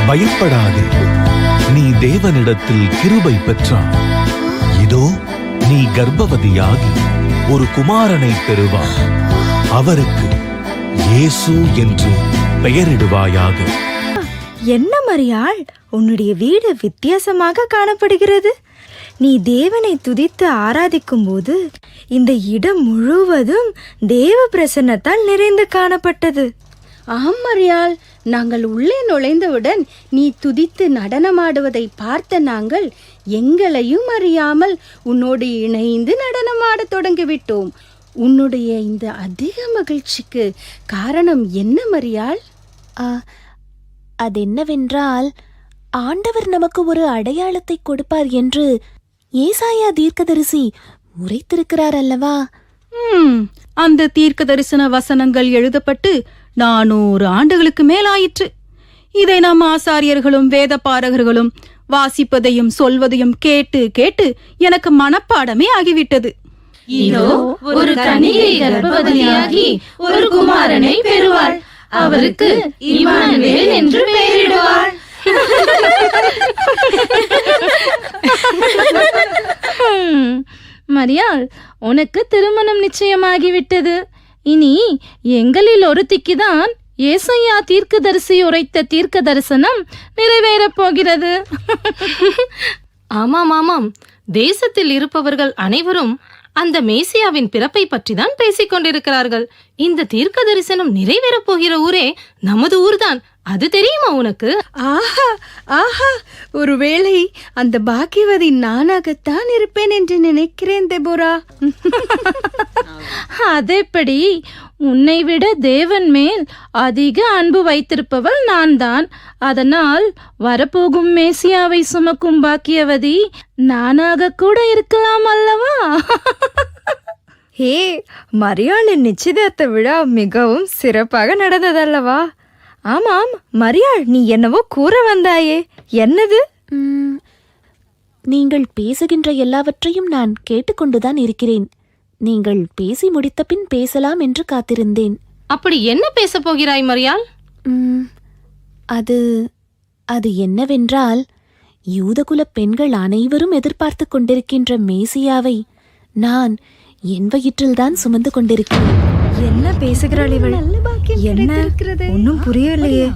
பயப்படாதே, நீ தேவனிடத்தில் கிருபை பெற்றாய். இதோ நீ கர்ப்பவதியாகி ஒரு குமாரனை பெறுவாய். அவருக்கு இயேசு என்று பெயரிடுவாயாக. என்ன மரியாள், உன்னுடைய வீடு வித்தியாசமாக காணப்படுகிறது. நீ தேவனை துதித்து ஆராதிக்கும் போது இந்த இடம் முழுவதும் தேவ பிரசன்னத்தால் நிறைந்து காணப்பட்டது. ஆம் மரியாள், நாங்கள் உள்ளே நுழைந்தவுடன் நீ துதித்து நடனமாடுவதை பார்த்த நாங்கள் எங்களையும் அறியாமல் உன்னோடு இணைந்து நடனமாடத் தொடங்கிவிட்டோம். உன்னுடைய இந்த அதிக மகிழ்ச்சிக்கு காரணம் என்ன மரியாள்? அதென்னவென்றால், ஆண்டவர் நமக்கு ஒரு அடையாளத்தை கொடுப்பார் என்று ஏசாயா தீர்க்கதரிசி உரைத்திருக்கிறார் அல்லவா? அந்த தீர்க்க தரிசன வசனங்கள் எழுதப்பட்டு 400 ஆண்டுகளுக்கு மேலாயிற்று. இதை நம் ஆசாரியர்களும் வேத பாரகர்களும் வாசிப்பதையும் சொல்வதையும் கேட்டு கேட்டு எனக்கு மனப்பாடமே ஆகிவிட்டது. இதோ ஒரு கன்னிகை கர்ப்பவதியாகி ஒரு குமாரனை பெறுவாள். அவருக்கு இம்மானுவேல் என்று பெயரிடுவாள். மரியாள், உனக்கு திருமணம் நிச்சயமாகிவிட்டது. இனி எங்களில் ஒருத்திக்குதான் ஏசாயா தீர்க்கதரிசி உரைத்த தீர்க்க தரிசனம் நிறைவேறப் போகிறது. ஆமாம் ஆமாம், தேசத்தில் இருப்பவர்கள் அனைவரும் அந்த மேசியாவின் பிறப்பை பற்றிதான் பேசிக் கொண்டிருக்கிறார்கள். இந்த தீர்க்க தரிசனம் நிறைவேறப் போகிற ஊரே நமது ஊர்தான். அது தெரியுமா உனக்கு? ஆஹா ஆஹா, ஒருவேளை அந்த பாக்கியவதி நானாகத்தான் இருப்பேன் என்று நினைக்கிறேன் தெபோரா. அதேபடி, உன்னை விட தேவன் மேல் அதிக அன்பு வைத்திருப்பவள் நான் தான். அதனால் வரப்போகும் மேசியாவை சுமக்கும் பாக்கியவதி நானாக கூட இருக்கலாம் அல்லவா? ஹே, மரியாளின் நிச்சயதார்த்த விழா மிகவும் சிறப்பாக நடந்ததல்லவா? ஆமாம் மரியாள், நீ என்னவோ கூற வந்தாயே, என்னது? நீங்கள் பேசுகின்ற எல்லாவற்றையும் நான் கேட்டுக்கொண்டுதான் இருக்கிறேன். நீங்கள் பேசி முடித்த பின் பேசலாம் என்று காத்திருந்தேன். அப்படி என்ன பேசப் போகிறாய் மரியாள்? அது என்னவென்றால், யூதகுல பெண்கள் அனைவரும் எதிர்பார்த்து கொண்டிருக்கின்ற மேசியாவை நான் என் வயிற்றில்தான் சுமந்து கொண்டிருக்கிறேன். என்ன பேசுகிறாள் இவள்? என்ன ஒன்னும் புரியலையே.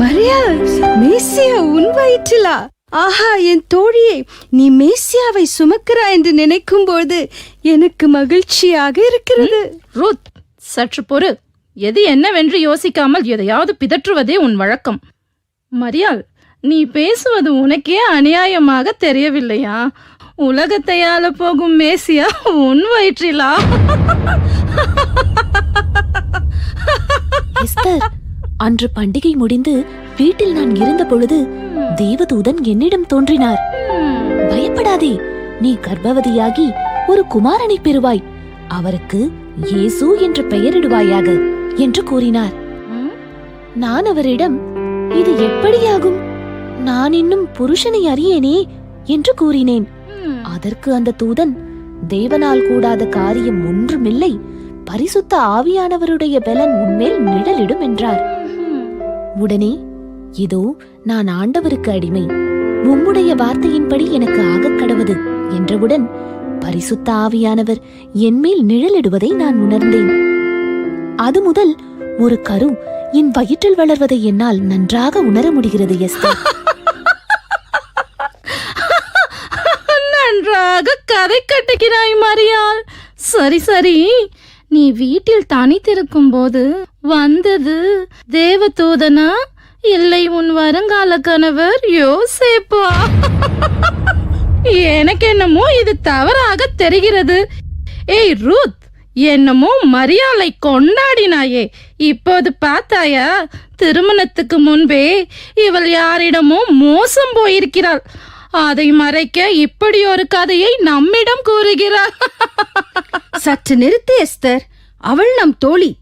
மரியாள், மேசியா உன் வயிற்றிலா? ஆஹா, என் தோழியை, நீ மேசியாவை சுமக்கிறாய் என்று நினைக்கும் போது எனக்கு மகிழ்ச்சியாக இருக்கிறது. ரூத், சற்று பொறு. எது என்னவென்று யோசிக்காமல் எதையாவது பிதற்றுவதே உன் வழக்கம். மரியாள், நீ பேசுவது உனக்கே அநியாயமாக தெரியவில்லையா? உலகத்தை ஆள போகும் மேசியா உன் வயிற்றிலா? எஸ்தர், அன்று பண்டிகை முடிந்து வீட்டில் நான் இருந்த பொழுது தேவதூதன் என்னிடம் தோன்றினார். பயப்படாதே, நீ கர்ப்பவதியாகி ஒரு குமாரனை பெறுவாய். அவருக்கு இயேசு என்று பெயரிடுவாயாக என்று கூறினார். நான் அவரிடம், இது எப்படியாகும்? நான் இன்னும் புருஷனை அறியேனே என்று கூறினேன். அதற்கு அந்த தூதன், தேவனால் கூடாத காரியம் ஒன்றுமில்லை, பரிசுத்த ஆவியானவருடைய பலன் உன்மேல் நிழலிடும் என்றார். உடனே, இதோ நான் ஆண்டவருக்கு அடிமை, உம்முடைய வார்த்தையின்படி எனக்கு ஆகக் கடவது என்றவுடன் பரிசுத்த ஆவியானவர் என்மேல் நிழலிடுவதை நான் உணர்ந்தேன். அது முதல் ஒரு கரு என் வயிற்றில் வளர்வதை என்னால் நன்றாக உணர முடிகிறது. எஸ்தர், நன்றாக கதை கட்டுகிறாய் மரியாள். சரி சரி, நீ வீட்டில் தனித்திருக்கும் போது வந்தது தேவதூதனா இல்லை உன் வருங்கால கணவர் யோசேப்பா? எனக்கு என்னமோ இது தவறாக தெரிகிறது. ஏய் ரூத், என்னமோ மரியாளை கொண்டாடினாயே, இப்போது பார்த்தாயா? திருமணத்துக்கு முன்பே இவள் யாரிடமோ மோசம் போயிருக்கிறாள். அதை மறைக்க இப்படி ஒரு கதையை நம்மிடம் கூறுகிறாள். சற்று நிறுத்து எஸ்தர், அவள் நம் தோழி.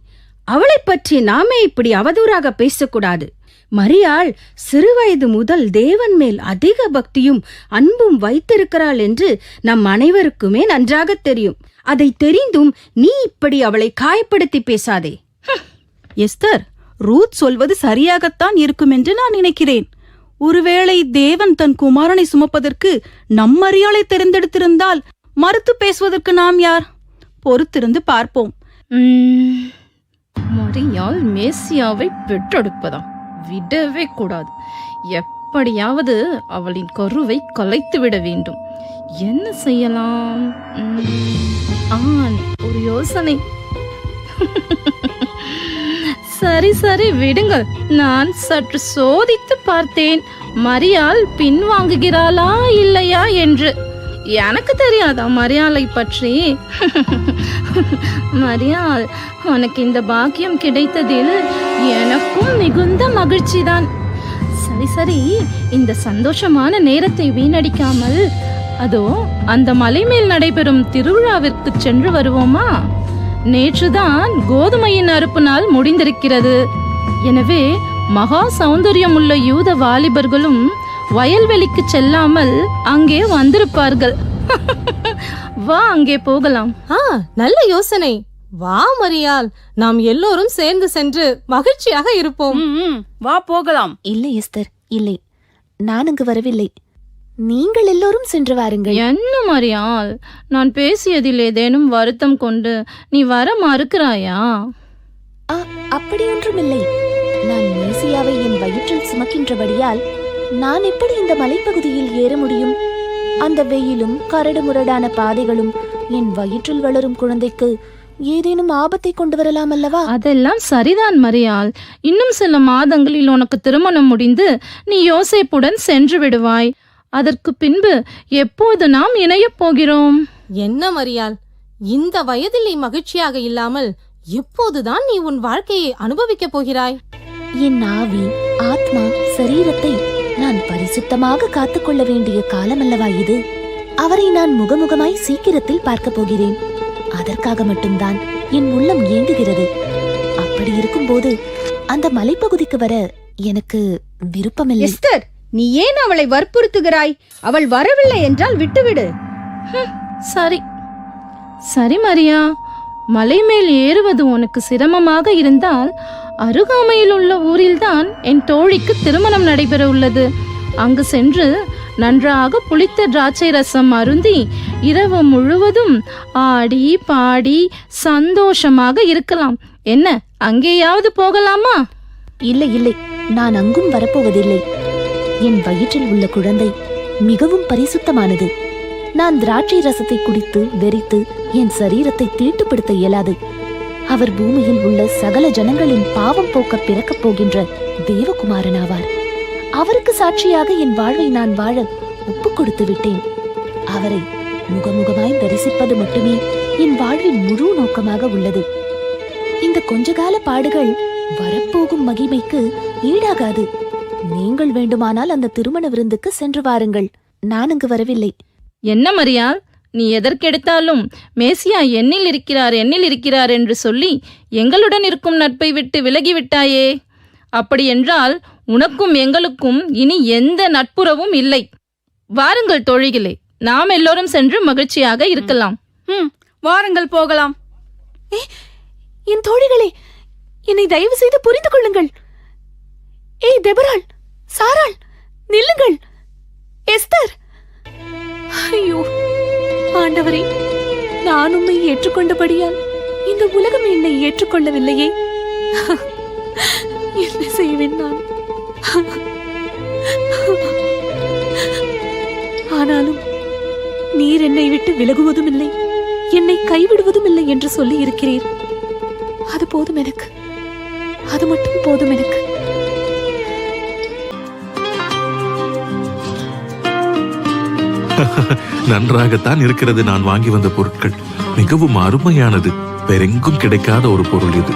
அவளை பற்றி நாமே இப்படி அவதூறாக பேசக்கூடாது. மரியாள் சிறுவயது முதல் தேவன் மேல் அதிக பக்தியும் அன்பும் வைத்திருக்கிறாள் என்று நம் அனைவருக்குமே நன்றாக தெரியும். அதை தெரிந்தும் நீ இப்படி அவளை காயப்படுத்தி பேசாதே. எஸ்தர், ரூத் சொல்வது சரியாகத்தான் இருக்கும் என்று நான் நினைக்கிறேன். ஒருவேளை தேவன் தன் குமாரனை சுமப்பதற்கு நம் மரியாளை தெரிந்தெடுத்திருந்தால் மறுத்து பேசுவதற்கு நாம் யார்? பொறுத்திருந்து பார்ப்போம். மரியாள் மேசியாவை பெற்றெடுப்பதா? விடவே கூடாது. எப்படியாவது அவளின் கருவை கலைத்து விட வேண்டும். என்ன செய்யலாம்? ஒரு யோசனை. சரி சரி விடுங்கள், நான் சற்று சோதித்து பார்த்தேன் மரியாள் பின்வாங்குகிறாளா இல்லையா என்று. எனக்கு தெரியாதா மரியாளை பற்றி? மரியாள், உனக்கு இந்த பாக்கியம் கிடைத்ததில் எனக்கும் மிகுந்த மகிழ்ச்சிதான். சரி சரி, இந்த சந்தோஷமான நேரத்தை வீணடிக்காமல் அதோ அந்த மலை மேல் நடைபெறும் திருவிழாவிற்கு சென்று வருவோமா? நேற்றுதான் கோதுமையின் அறுப்பு நாள் முடிந்திருக்கிறது. எனவே மகா சௌந்தரியம் உள்ள யூத வாலிபர்களும் வயல்வெளிக்கு செல்லாமல் அங்கே வந்திருப்பார்கள். வா, அங்கே போகலாம். நல்ல யோசனை. வா மரியாள், நாம் எல்லோரும் சேர்ந்து சென்று மகிழ்ச்சியாக இருப்போம். வா போகலாம். இல்லை எஸ்தர், இல்லை, நான் அங்கு வரவில்லை. நீங்கள் எல்லோரும் சென்று வாருங்கள். என்ன மரியாள், நான் பேசியதில் ஏதேனும் வருத்தம் கொண்டு நீ வர மறுக்கிறாயா? அப்படி ஒன்றுமில்லை. நான் மேசியாவை என் வயிற்றில் சுமக்கின்றபடியால் நான் எப்படி இந்த மலைப்பகுதியில் ஏற முடியும்? அந்த வெயிலும் கரடு முரடான பாதைகளும் என் வயிற்றில் வளரும் குழந்தைக்கு ஏதேனும் ஆபத்தை கொண்டு வரலாம் அல்லவா? அதெல்லாம் சரிதான் மரியாள். இன்னும் சில மாதங்களில் உனக்கு திருமணம் முடிந்து நீ யோசேப்புடன் சென்று விடுவாய். அதற்கு பின்பு எப்போது நாம் இணையப் போகிறோம்? என்ன மரியாள், இந்த வயதில் நீ மகிழ்ச்சியாக இல்லாமல் எப்போதுதான் நீ உன் வாழ்க்கையை அனுபவிக்கப் போகிறாய்? என் ஆவி, ஆத்மா, சரீரத்தை நான் பரிசுத்தமாக காத்துக்கொள்ள வேண்டிய காலமல்லவா இது? அவரை நான் முகமுகமாய் சீக்கிரத்தில் பார்க்க போகிறேன். அதற்காக மட்டும்தான் என் உள்ளம் ஏங்குகிறது. அப்படி இருக்கும்போது அந்த மலைப்பகுதிக்கு வர எனக்கு விருப்பமில்லை. எஸ்தர், நீ ஏன் அவளை வற்புறுத்துகிறாய்? அவள் வரவில்லை என்றால் விட்டுவிடு. சரி சரி மரியா, மலை மேல் ஏறுவது உனக்கு சிரமமாக இருந்தால் அருகாமையில் உள்ள ஊரில்தான் என் தோழிக்கு திருமணம் நடைபெற உள்ளது. அங்கு சென்று நன்றாக புளித்த திராட்சை ரசம் அருந்தி இரவு முழுவதும் ஆடி பாடி சந்தோஷமாக இருக்கலாம். என்ன, அங்கேயாவது போகலாமா? இல்லை இல்லை, நான் அங்கும் வரப்போவதில்லை. என் வயிற்றில் உள்ள குழந்தை மிகவும் பரிசுத்தமானது. நான் திராட்சை ரசத்தை குடித்து வெறித்து என் சரீரத்தை தீட்டுப்படுத்த இயலாது. அவர் பூமியில் உள்ள சகல ஜனங்களின் பாவம் போக்க பிறக்கப் போகின்ற தேவகுமாரனாவார். அவருக்கு சாட்சியாக என் வாழ்வை நான் வாழ ஒப்புக் கொடுத்து விட்டேன். அவரை முகமுகமாய் தரிசிப்பது மட்டுமே என் வாழ்வின் முழு நோக்கமாக உள்ளது. இந்த கொஞ்சகால பாடுகள் வரப்போகும் மகிமைக்கு ஈடாகாது. நீங்கள் வேண்டுமானால் அந்த திருமண விருந்துக்கு சென்று வாருங்கள். நான் அங்கு வரவில்லை. என்ன மரியாள், நீ எதற்கெடுத்தாலும் மேசியா என்னில் இருக்கிறார் என்று சொல்லி எங்களுடன் இருக்கும் நட்பை விட்டு விலகிவிட்டாயே. அப்படியென்றால் உனக்கும் எங்களுக்கும் இனி எந்த நட்புறவும் இல்லை. வாருங்கள் தோழிகளே, நாம் எல்லோரும் சென்று மகிழ்ச்சியாக இருக்கலாம். வாருங்கள் போகலாம். என் தோழிகளே, என்னை தயவு செய்து புரிந்து கொள்ளுங்கள். ஏய் தெபராள், சாராள், நில்லுங்கள். எஸ்தர், ஐயோ ஆண்டவரே, நான் உம்மை ஏற்றுக்கொண்டபடியால் இந்த உலகம் என்னை ஏற்றுக்கொள்ளவில்லையே. என்ன செய்வேன் நான்? ஆனாலும் நீர் என்னை விட்டு விலகுவதும் இல்லை, என்னை கைவிடுவதும் இல்லை என்று சொல்லி இருக்கிறீர். அது போதும் எனக்கு, அது மட்டும் போதும் எனக்கு. நன்றாகத்தான் இருக்கிறது. நான் வாங்கி வந்த பொருட்கள் மிகவும் அருமையானது. வேறெங்கும் கிடைக்காத ஒரு பொருள் இது.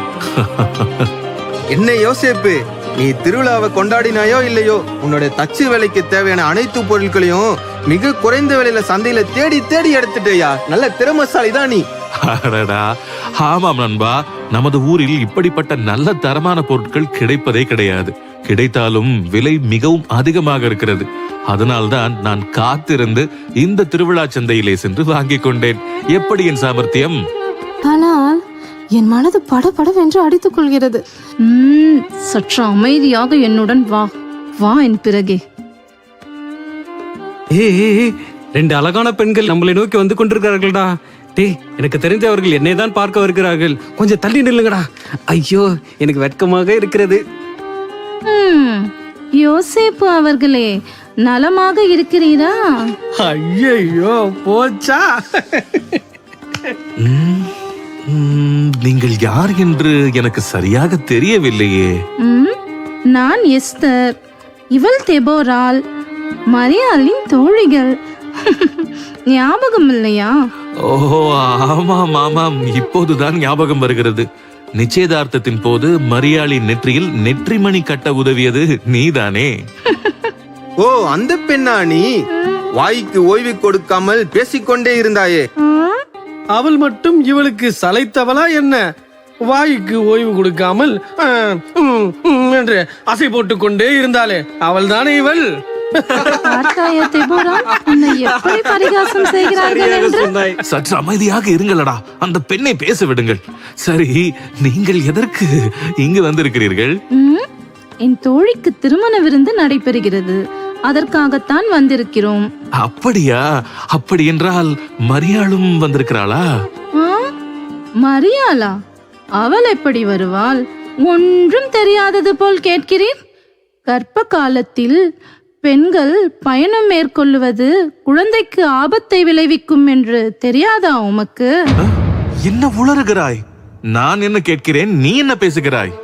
என்ன யோசேப்பு, நீ திருவிழாவை கொண்டாடினாயோ இல்லையோ, உன்னுடைய தச்சு வேலைக்கு தேவையான அனைத்து பொருட்களையும் மிக குறைந்த விலையில சந்தையில தேடி தேடி எடுத்துட்டேயா. நல்ல திறமசாலி தான் நீ. அடடா, ஆமாம் நண்பா, நமது ஊரில் இப்படிப்பட்ட நல்ல தரமான பொருட்கள் கிடைப்பதே கிடையாது. கிடைத்தாலும் விலை மிகவும் அதிகமாக இருக்கிறது. அதனால்தான் நான் காத்திருந்து இந்த திருவிழா சந்தையிலே சென்று வாங்கிக் கொண்டேன். எப்படி என் சாமர்த்தியம்? ஆனால் என் மனது படபடவென்று அடித்துக் கொள்கிறது. சற்று அமைதியாக என்னுடன் வா வா என் பிறகே. ஏய், 2 அழகான பெண்கள் நம்மளை நோக்கி வந்து கொண்டிருக்கிறார்கள்டா. டேய், எனக்கு தெரிஞ்சவர்கள் என்னை தான் பார்க்க வருகிறார்கள். கொஞ்சம் தள்ளி நில்லுங்கடா. ஐயோ, எனக்கு வெட்கமாக இருக்கிறது. யோசேப்பு அவர்களே, நலமாக இருக்கிறீரா? ஐயோ, போச்சா. நீங்கள் யார் என்று எனக்கு சரியாக தெரியவில்லையே. நான் எஸ்தர், இவள் தெபோராள், மரியாளின் தோழிகள். ஞாபகம் இல்லையா? ஓஹோ, ஆமாம் ஆமாம், இப்போதுதான் ஞாபகம் வருகிறது. நிச்சயதார்த்தத்தின் போது மரியாளின் நெற்றியில் நெற்றிமணி கட்ட உதவியது நீதானே? ஓ, அந்த பெண்ணா நீ? வாய்க்கு ஓய்வு கொடுக்காமல் பேசிக்கொண்டே இருந்தாயே. அவள் மட்டும் இவளுக்கு சளைத்தவளா என்ன? வாய்க்கு ஓய்வு கொடுக்காமல் என்று அசை போட்டுக் கொண்டே இருந்தாளே, அவள் தானே இவள்? பார்த்தாயா தெபோரா, உன்னை எப்படி பரிகாசம் செய்கிறார்கள் என்று? சற்று அமைதியாக இருங்களடா, அந்த பெண்ணை பேச விடுங்கள். சரி, நீங்கள் எதற்கு இங்கு வந்திருக்கிறீர்கள்? என் தோழிக்கு திருமண விருந்து நடைபெறுகிறது, அதற்காகத்தான் வந்திருக்கிறோம். அப்படியா? அப்படி என்றால் மரியாளும் வந்திருக்கிறாளா? மரியாளா? அவள் எப்படி வருவாள்? ஒன்றும் தெரியாதது போல் கேட்கிறீர். கர்ப்ப காலத்தில் பெண்கள் பயணம் மேற்கொள்ளுவது குழந்தைக்கு ஆபத்தை விளைவிக்கும் என்று தெரியாதா உமக்கு? என்ன உளறுகிறாய்? நான் என்ன கேட்கிறேன், நீ என்ன பேசுகிறாய்?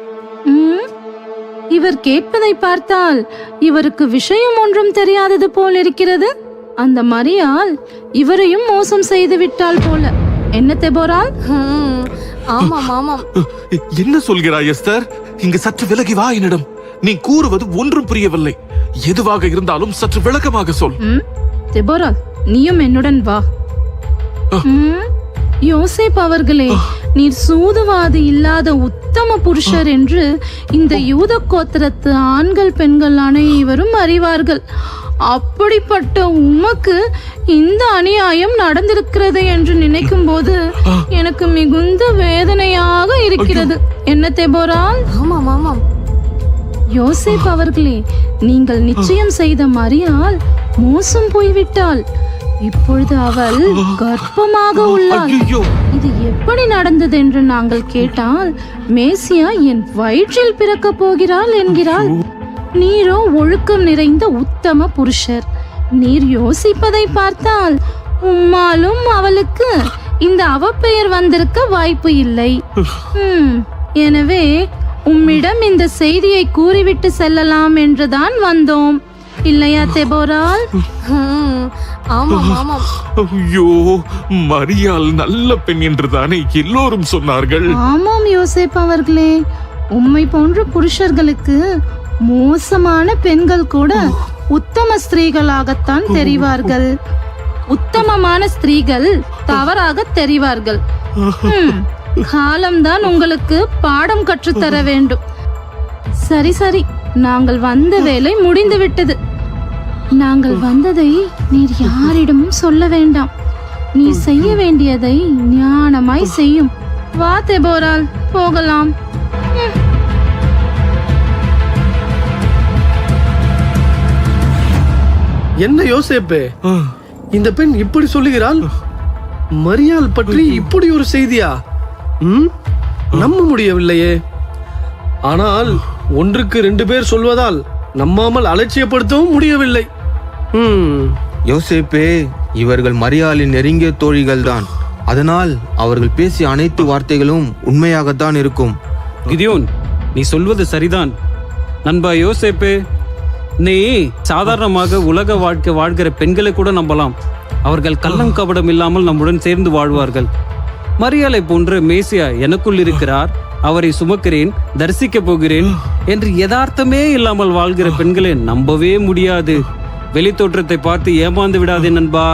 இவர் கேட்பதை பார்த்தால் இவருக்கு விஷயம் ஒன்றும் தெரியாதது போல் இருக்கிறது. அந்த மரியாள் இவரையும் மோசம் செய்து விட்டாள் போல. என்ன தெபோராள்? ஆமாம் ஆமாம். என்ன சொல்கிறாய் எஸ்தர்? இங்கு சற்று விலகி வா என்னிடம். நீ கூறுவது ஒன்றும் புரியவில்லை. எதுவாக இருந்தாலும் சற்று விளக்கமாக சொல். தெபோராள், நீயும் என்னுடன் வா. யோசேப் அவர்களே, நீர் சூதுவாது இல்லாத உத்தம புருஷர் என்று இந்த யூத கோத்திரத்து ஆண்கள் பெண்கள் அனைவரும் அறிவார்கள். அப்படிப்பட்ட உமக்கு இந்த அநியாயம் நடந்திருக்கிறது என்று நினைக்கும் போது எனக்கு மிகுந்த வேதனையாக இருக்கிறது. என்ன தெபோராள்? ஆமாம் ஆமாம். யோசேப் அவர்களே, நீங்கள் நிச்சயம் செய்த மரியாள் மோசம் போய்விட்டாள். இப்பொழுது அவள் கர்ப்பமாக உள்ளாள். இது எப்படி நடந்தது என்று நாங்கள் கேட்டால், மேசியா என் வயிற்றில் பிறக்க போகிறாள் என்கிறாள். நீரோ ஒழுக்கம் நிறைந்த உத்தம புருஷர். நீர் யோசிப்பதை பார்த்தால் உம்மாலும் அவளுக்கு இந்த அவப்பெயர் வந்திருக்க வாய்ப்பு இல்லை. எனவே உம்மிடம் இந்த செய்தியை கூறிவிட்டு செல்லலாம் என்றுதான் வந்தோம். இல்லையா தெபோராள்? ஆமாம் ஆமாம். ஐயோ, மரியாள் நல்ல பெண் என்றுதானே எல்லோரும் சொன்னார்கள். ஆமாம் யோசேப் அவர்களே, உம்மை போன்ற புருஷர்களுக்கு மோசமான பெண்கள் கூட உத்தம ஸ்திரீகளாகத்தான் தெரிவார்கள். உத்தமமான ஸ்திரீகள் தவறாக தெரிவார்கள். காலம்தான் உங்களுக்கு பாடம் கற்றுத்தர வேண்டும். சரி சரி, நாங்கள் வந்த வேலை முடிந்து விட்டது. நாங்கள் வந்ததை நீர் யாரிடமும் சொல்ல வேண்டாம். நீ செய்ய வேண்டியதை ஞானமாய் செய்யும். வா தெபோராள், போகலாம். என்ன யோசேப்பே, இந்த பெண் இப்படி சொல்லுகிறாள்? மரியாள் பற்றி இப்படி ஒரு செய்தியா? நம்ப முடியவில்லையே. ஆனால் 1க்கு 2 பேர் சொல்வதால் நம்பாமல் அலட்சியப்படுத்தவும் முடியவில்லை. யோசேப்பே, இவர்கள் மரியாளின் நெருங்கிய தோழிகள் தான். அதனால் அவர்கள் பேசிய அனைத்து வார்த்தைகளும் உண்மையாகத்தான் இருக்கும். கிதியோன், நீ சொல்வது சரிதான். நண்பா யோசேப்பே, நீ சாதாரணமாக உலக வாழ்க்கை வாழ்கிற பெண்களை கூட நம்பலாம். அவர்கள் கள்ளம் கபடம் இல்லாமல் நம்முடன் சேர்ந்து வாழ்வார்கள். மரியாளை போன்ற மேசியா எனக்குள் இருக்கிறார், அவரை சுமக்கிறேன், தரிசிக்க போகிறேன் என்று யதார்த்தமே இல்லாமல் வாழ்கிற பெண்களை நம்பவே முடியாது. வெளித்தோற்றத்தை பார்த்து ஏமாந்து விடாதே நண்பா.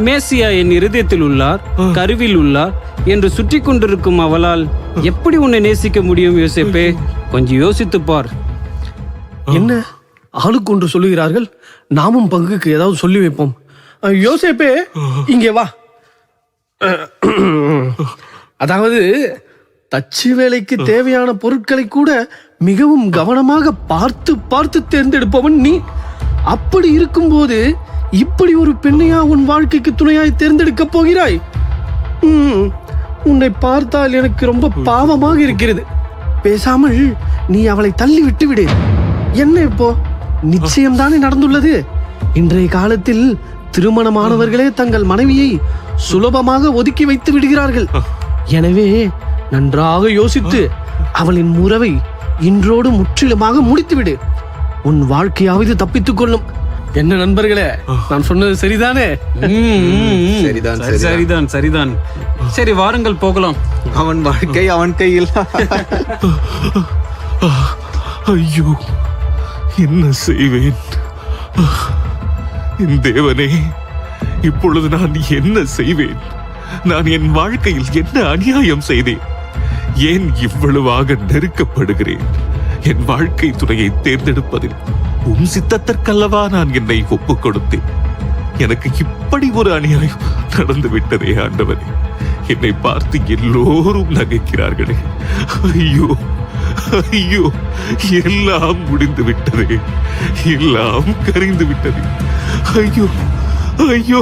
மேசியா என் இருதயத்தில் உள்ளார், கருவில் உள்ளார் என்று சுற்றி கொண்டிருக்கும் அவளால் எப்படி உன்னை நேசிக்க முடியும் யோசேப்பே? கொஞ்சம் யோசித்துப் பார். என்ன ஆளுக்கு ஒன்று சொல்லுகிறார்கள், நாமும் பங்குக்கு ஏதாவது சொல்லி வைப்போம். யோசேப்பே, இங்கே வா. அதாவது தச்சு வேலைக்கு தேவையான பொருட்களை கூட மிகவும் கவனமாக பார்த்து பார்த்து தேர்ந்தெடுப்பவன் நீ. அப்படி இருக்கும்போது இப்படி ஒரு பெண்ணையா உன் வாழ்க்கைக்கு துணையாய் தேர்ந்தெடுக்கப் போகிறாய்? உன்னை பார்த்தால் எனக்கு ரொம்ப பாவமாக இருக்கிறது. பேசாமல் நீ அவளை தள்ளி விட்டு விடு. என்ன இப்போ நிச்சயம்தானே நடந்துள்ளது? இன்றைய காலத்தில் திருமணமானவர்களே தங்கள் மனைவியை சுலபமாக ஒதுக்கி வைத்து விடுகிறார்கள். எனவே நன்றாக யோசித்து அவளின் உறவை இன்றோடு முற்றிலுமாக முடித்துவிடு. உன் வாழ்க்கையாவது தப்பித்துக் கொள்ளும். என்ன நண்பர்களே, நான் சொன்னது சரிதானே? சரிதான் சரிதான் சரிதான். சரி, வாருங்கள் போகலாம். அவன் வாழ்க்கை அவன் கையில். ஐயோ, என்ன செய்வேன்? என் தேவனே, இப்பொழுது நான் என்ன செய்வேன்? நான் என் வாழ்க்கையில் என்ன அநியாயம் செய்தேன்? ஏன் இவ்வளவாக நெருக்கப்படுகிறேன்? என் வாழ்க்கை துணையை தேர்ந்தெடுப்பதில் உம் சித்தத்திற்கல்லவா நான் என்னை ஒப்புக் கொடுத்தேன். எனக்கு இப்படி ஒரு அநியாயம் நடந்து விட்டதே ஆண்டவனே. என்னை பார்த்து எல்லோரும் நகைக்கிறார்களே. ஐயோ ஐயோ, எல்லாம் முடிந்து விட்டதே, எல்லாம் கரைந்து விட்டது. ஐயோ ஐயோ.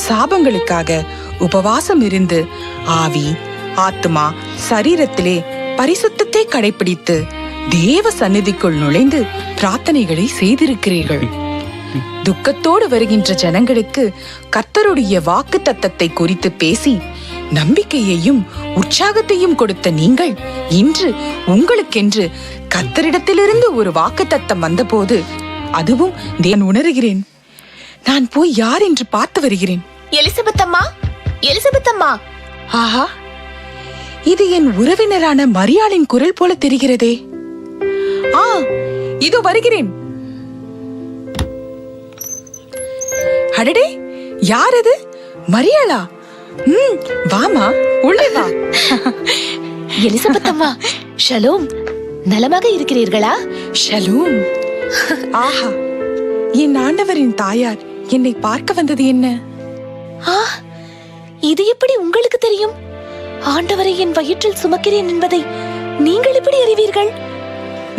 சாபங்களுக்காக உபவாசம் இருந்து ஆவி, ஆத்மா, சரீரத்திலே பரிசுத்தத்தை கடைபிடித்து தேவ சந்நிதிக்குள் நுழைந்து பிரார்த்தனைகளை செய்திருக்கிறீர்கள். துக்கத்தோடு வருகின்ற ஜனங்களுக்கு கர்த்தருடைய வாக்கு தத்தத்தை குறித்து பேசி நம்பிக்கையையும் உற்சாகத்தையும் கொடுத்த நீங்கள் இன்று உங்களுக்கென்று கர்த்தரிடத்திலிருந்து ஒரு வாக்கு தத்தம் வந்தபோது அதுவும் நான் உணர்கிறேன். நான் போய் யார் என்று பார்த்து வருகிறேன். எலிசபெத் அம்மா, எலிசபெத் அம்மா. ஆஹா, இது என் உறவினரான மரியாளின் குரல் போல தெரிகிறதே. ஆ, இதோ வருகிறேன். அடடே, யார் அது? மரியாளா? வாமா, உள்ளே வா. எலிசபெத் அம்மா, ஷலோம். நலமாக இருக்கிறீர்களா? ஷலோம். ஆஹா, என் ஆண்டவரின் தாயார் என்னை பார்க்க வந்தது என்ன? இது எப்படி உங்களுக்கு தெரியும்? ஆண்டவரை என் வயிற்றில் சுமக்கிறேன் என்பதை நீங்கள் எப்படி அறிவீர்கள்?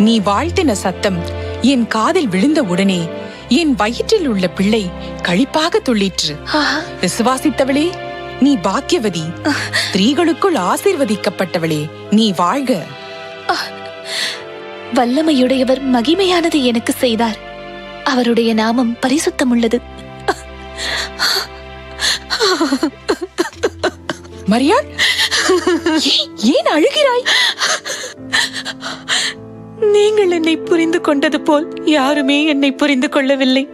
நீ வாழ்த்தின சத்தம் என் காதில் விழுந்த உடனே என் வயிற்றில் உள்ள பிள்ளை களிப்பாக துள்ளிற்று. விசுவாசித்தவளே, நீ பாக்கியவதி. ஸ்திரீகளுக்குள் ஆசீர்வதிக்கப்பட்டவளே, நீ வாழ்க. வல்லமையுடையவர் மகிமையானது எனக்கு செய்தார். அவருடைய நாமம் பரிசுத்தமுள்ளது. மரியாள், ஏன் அழுகிறாய்? நீங்கள் என்னை புரிந்து கொண்டது போல் யாருமே என்னை புரிந்து கொள்ளவில்லை.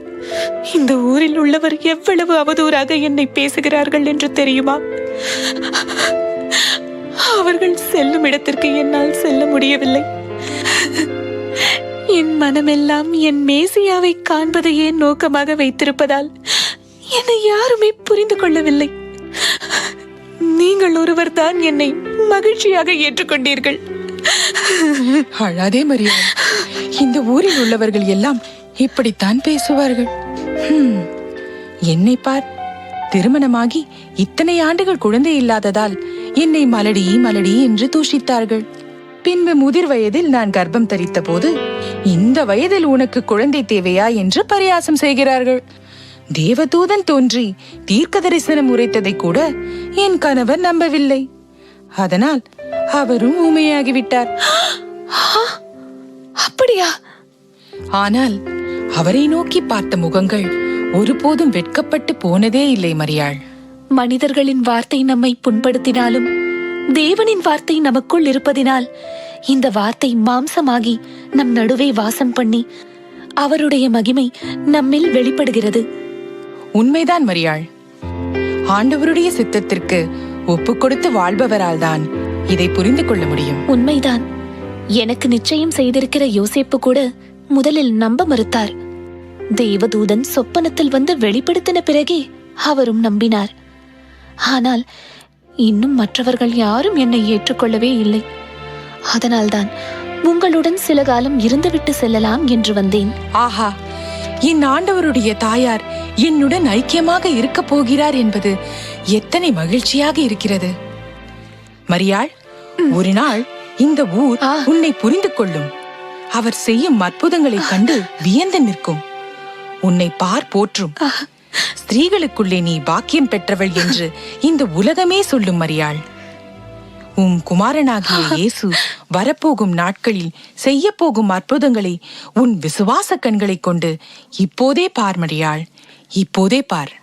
இந்த ஊரில் உள்ளவர் எவ்வளவு அவதூறாக என்னை பேசுகிறார்கள் என்று தெரியுமா? அவர்கள் செல்லும் இடத்திற்கு என்னால் செல்ல முடியவில்லை. என் மனமெல்லாம் என் மேசியாவை காண்பதையே நோக்கமாக வைத்திருப்பதால் என்னை யாருமே புரிந்து கொள்ளவில்லை. நீங்கள் ஒருவர் தான் என்னை மகிழ்ச்சியாக ஏற்றுக்கொண்டீர்கள். அழாதே மரியா, இந்த ஊரில் உள்ளவர்கள் எல்லாம் இப்படித்தான் பேசுவார்கள். என்னை பார், திருமணமாகி இத்தனை ஆண்டுகள் குழந்தை இல்லாததால் என்னை மலடி மலடி என்று தூஷித்தார்கள். பின்பு முதிர் வயதில் நான் கர்ப்பம் தரித்த போது இந்த வயதில் உனக்கு குழந்தை தேவையா என்று பரியாசம் செய்கிறார்கள். தேவதூதன் தோன்றி தீர்க்க தரிசனம் உரைத்ததை கூட என் கணவர் நம்பவில்லை. அதனால் அவரும் ஊமையாகிவிட்டார். அப்படியா? ஆனால் அவரை நோக்கி பார்த்த முகங்கள் ஒருபோதும் வெட்கப்பட்டு போனதே இல்லை மரியாள். மனிதர்களின் வார்த்தை நம்மை புண்படுத்தினாலும் தேவனின் வார்த்தை நமக்குள் இருப்பதினால் இந்த வார்த்தை மாம்சமாகி நம் நடுவே வாசம் பண்ணி அவருடைய மகிமை நம்மில் வெளிப்படுகிறது. உண்மைதான் மரியாள். ஆண்டவருடைய சித்தத்திற்கு ஒப்பு கொடுத்து வாழ்பவரால் தான் இதை புரிந்து கொள்ள முடியும். உண்மைதான். எனக்கு நிச்சயம் செய்திருக்கிற யோசேப்பு கூட முதலில் நம்ப மறுத்தார். தேவதூதன் சொப்பனத்தில் வந்து வெளிப்படுத்தின பிறகே அவரும் நம்பினார். ஆனால் இன்னும் மற்றவர்கள் யாரும் என்னை ஏற்றுக்கொள்ளவே இல்லை. அதனால்தான் உங்களுடன் சில காலம் இருந்துவிட்டு செல்லலாம் என்று வந்தேன். ஆஹா, என் ஆண்டவருடைய தாயார் என்னுடன் ஐக்கியமாக இருக்க போகிறார் என்பது எத்தனை மகிழ்ச்சியாக இருக்கிறது. மரியாள், ஒரு நாள் இந்த ஊர் உன்னை புரிந்து கொள்ளும். அவர் செய்யும் அற்புதங்களை கண்டு வியந்து நிற்கும். உன்னை போற்றும். ஸ்திரீகளுக்குள்ளே நீ பாக்கியம் பெற்றவள் என்று இந்த உலகமே சொல்லும். மரியாள், உம் குமாரனாகிய இயேசு வரப்போகும் நாட்களில் செய்ய போகும் அற்புதங்களை உன் விசுவாச கண்களை கொண்டு இப்போதே பார். மரியாள், இப்போதே பார்.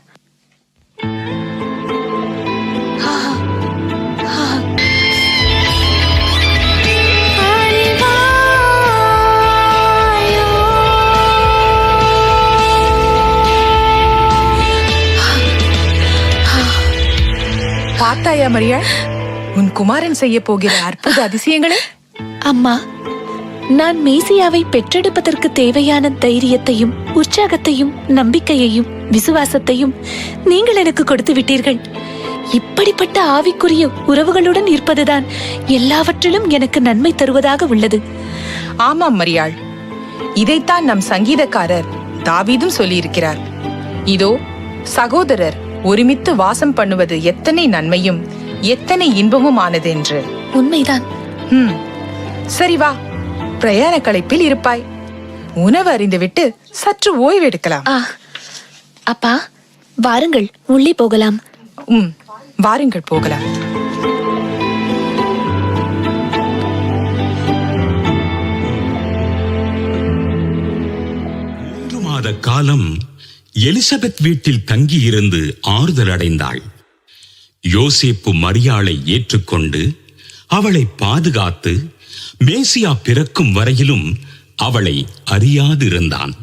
பார்த்தாயா மரியாள், உன் குமாரன் செய்ய போகிற அற்புத அதிசயங்களே? அம்மா, நான் மேசியாவை பெற்றெடுப்பதற்கு தேவையான தைரியத்தையும் உற்சாகத்தையும் நம்பிக்கையையும் விசுவாசத்தையும் நீங்கள் எனக்கு கொடுத்து விட்டீர்கள். இப்படிப்பட்ட ஆவிக்குரிய உறவுகளுடன் இருப்பதுதான் எல்லாவற்றிலும் எனக்கு நன்மை தருவதாக உள்ளது. ஆமாம் மரியாள், இதைத்தான் நம் சங்கீதக்காரர் தாவீதும் சொல்லியிருக்கிறார். இதோ, சகோதரர் ஒருமித்து வாசம் பண்ணுவது எத்தனை நன்மையும் எத்தனை இன்பமும் ஆனது என்று. உண்மைதான். சரி வா, பிரயாண களைப்பில் இருப்பாய். உணவு அறிந்துவிட்டு சற்று ஓய்வெடுக்கலாம். அப்பா, வாருங்கள், உள்ளே போகலாம். வாருங்கள், போகலாம். 3 மாத காலம் எலிசபெத் வீட்டில் தங்கியிருந்து ஆறுதல் அடைந்தாள். யோசேப்பு மரியாளை ஏற்றுக்கொண்டு அவளை பாதுகாத்து மேசியா பிறக்கும் வரையிலும் அவளை அறியாதிருந்தான்.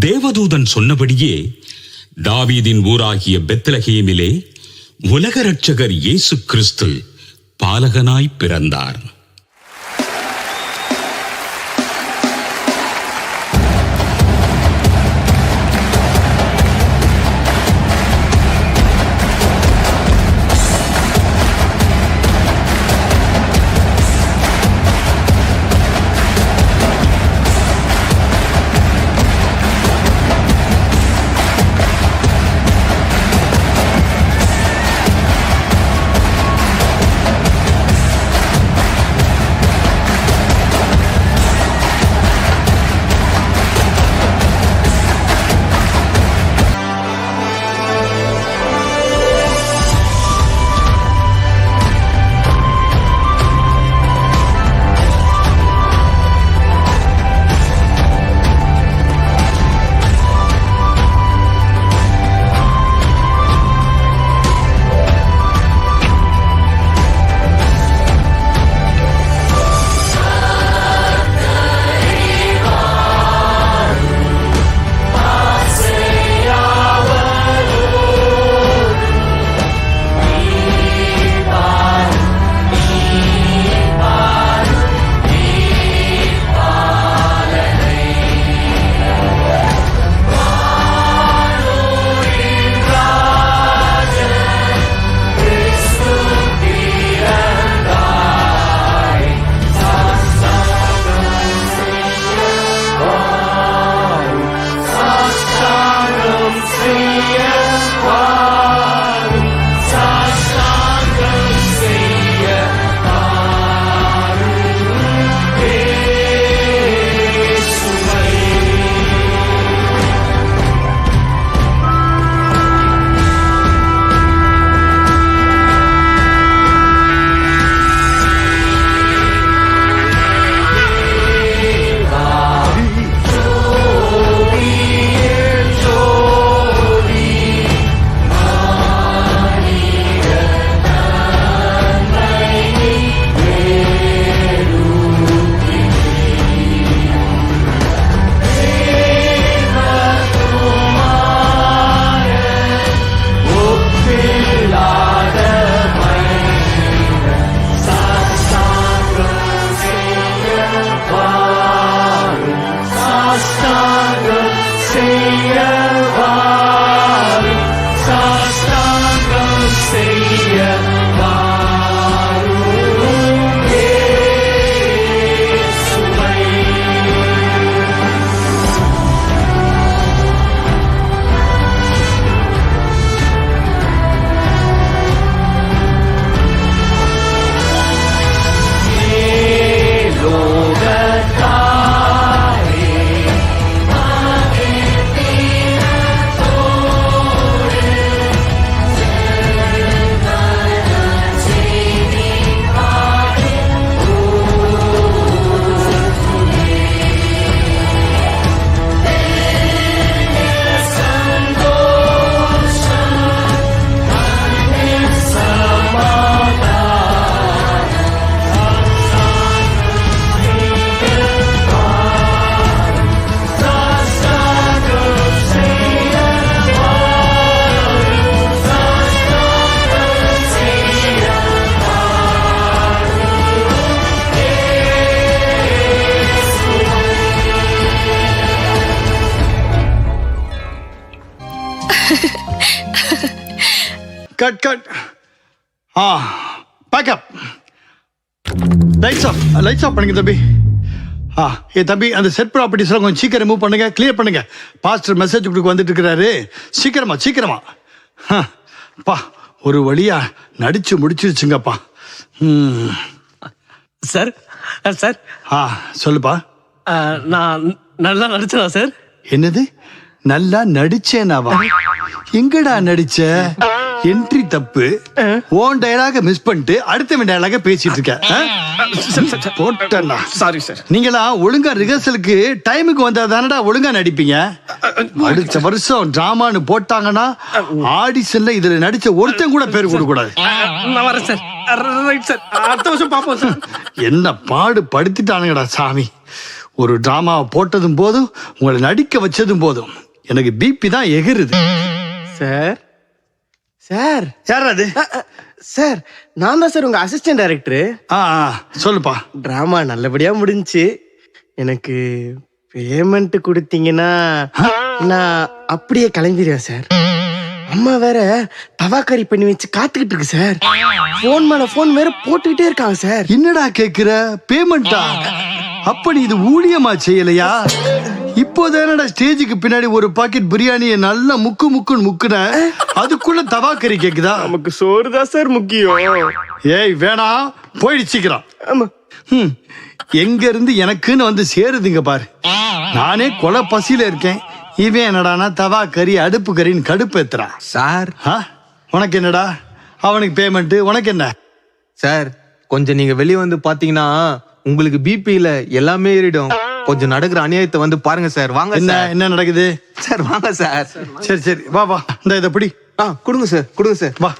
தேவதூதன் சொன்னபடியே தாவீதின் ஊராகிய பெத்லகேமிலே உலக இரட்சகர் இயேசு கிறிஸ்து பாலகனாய் பிறந்தார். Cut cut. Pack up. Lights off பண்ணுங்க தம்பி. தம்பி அந்த செட் ப்ராப்பர்ட்டிஸ்லாம் கொஞ்சம் சீக்கிரம் மூவ் பண்ணுங்க, கிளியர் பண்ணுங்க. பாஸ்டர் மெசேஜ் உங்களுக்கு வந்துட்டு இருக்கிறாரு. சீக்கிரமா பா, ஒரு வழியா நடிச்சு முடிச்சிருச்சுங்கப்பா. சார் சார் சொல்லுப்பா. நான் நல்லா நடிச்சதா சார்? என்னது நல்லா நடிச்சேனாவா? எங்கடா நடிச்ச? என்ட்ரி தப்பு. ஓன் டயலாக மிஸ் பண்ணிட்டு அடுத்த டயலாக பேசிட்டு இருக்க. போட்டா சாரி சார். நீங்களா ஒழுங்கா ரிஹர்சலுக்கு டைமுக்கு வந்தா தானடா ஒழுங்கா நடிப்பீங்க. அடுத்த வருஷம் டிராமான்னு போட்டாங்கன்னா ஆடிஷன்ல இதுல நடிச்ச ஒருத்தன் கூட பேர் கொடுக்க கூடாது. நான் வரேன் சார். Right sir. அடுத்த வருஷம் பாப்போம் சார். என்ன பாடு படுத்திட்டானுங்கடா சாமி. ஒரு டிராமாவை போட்டதும் போதும், உங்களை நடிக்க வச்சதும் போதும், எனக்கு பிபி தான் எகிருது. சார் சார் யார் அது? சார் நான் தான் சார் உங்க அசிஸ்டன்ட் டைரக்டர். சொல்லுப்பா. டிராமா நல்லபடியா முடிஞ்சுச்சு. எனக்கு பேமெண்ட் கொடுத்தீங்கன்னா நான் அப்படியே கிளம்பிடுவேன் சார். அம்மா வேற தவாக்கறி பண்ணி வச்சு காத்துக்கிட்டு இருக்கு சார். போன் மேல போன் வேற போட்டுக்கிட்டே இருக்காங்க சார். என்னடா கேக்குற? பேமெண்டா? அப்ப நீ இது ஊழியமா செய்யலையா? இப்போதானடா ஸ்டேஜுக்கு பின்னாடி ஒரு பாக்கெட் பிரியாணியை நல்லா முக்குன்னு முக்குன, அதுக்குள்ள தவாக்கறி கேக்குதா? நமக்கு சோறு தான் சார் முக்கியம். ஏய் வேணாம், போயிடு சீக்கிரம். எங்க இருந்து எனக்குன்னு வந்து சேருதுங்க பாரு. நானே கொலை பசியில இருக்கேன். இவன் என்னடானா தவா கறி அடுப்பு கறின்னு கடுப்பு ஏத்துறான். சார் உனக்கு என்னடா? அவனுக்கு பேமெண்ட், உனக்கு என்ன? சார் கொஞ்சம் நீங்க வெளியே வந்து பாத்தீங்கன்னா உங்களுக்கு பிபில எல்லாமே ஏறிடும். கொஞ்சம் நடக்கிற அநியாயத்தை வந்து பாருங்க சார். வாங்க. என்ன நடக்குது சார்? வாங்க சார். சரி வா இந்த இதை பிடி. கொடுங்க சார். வா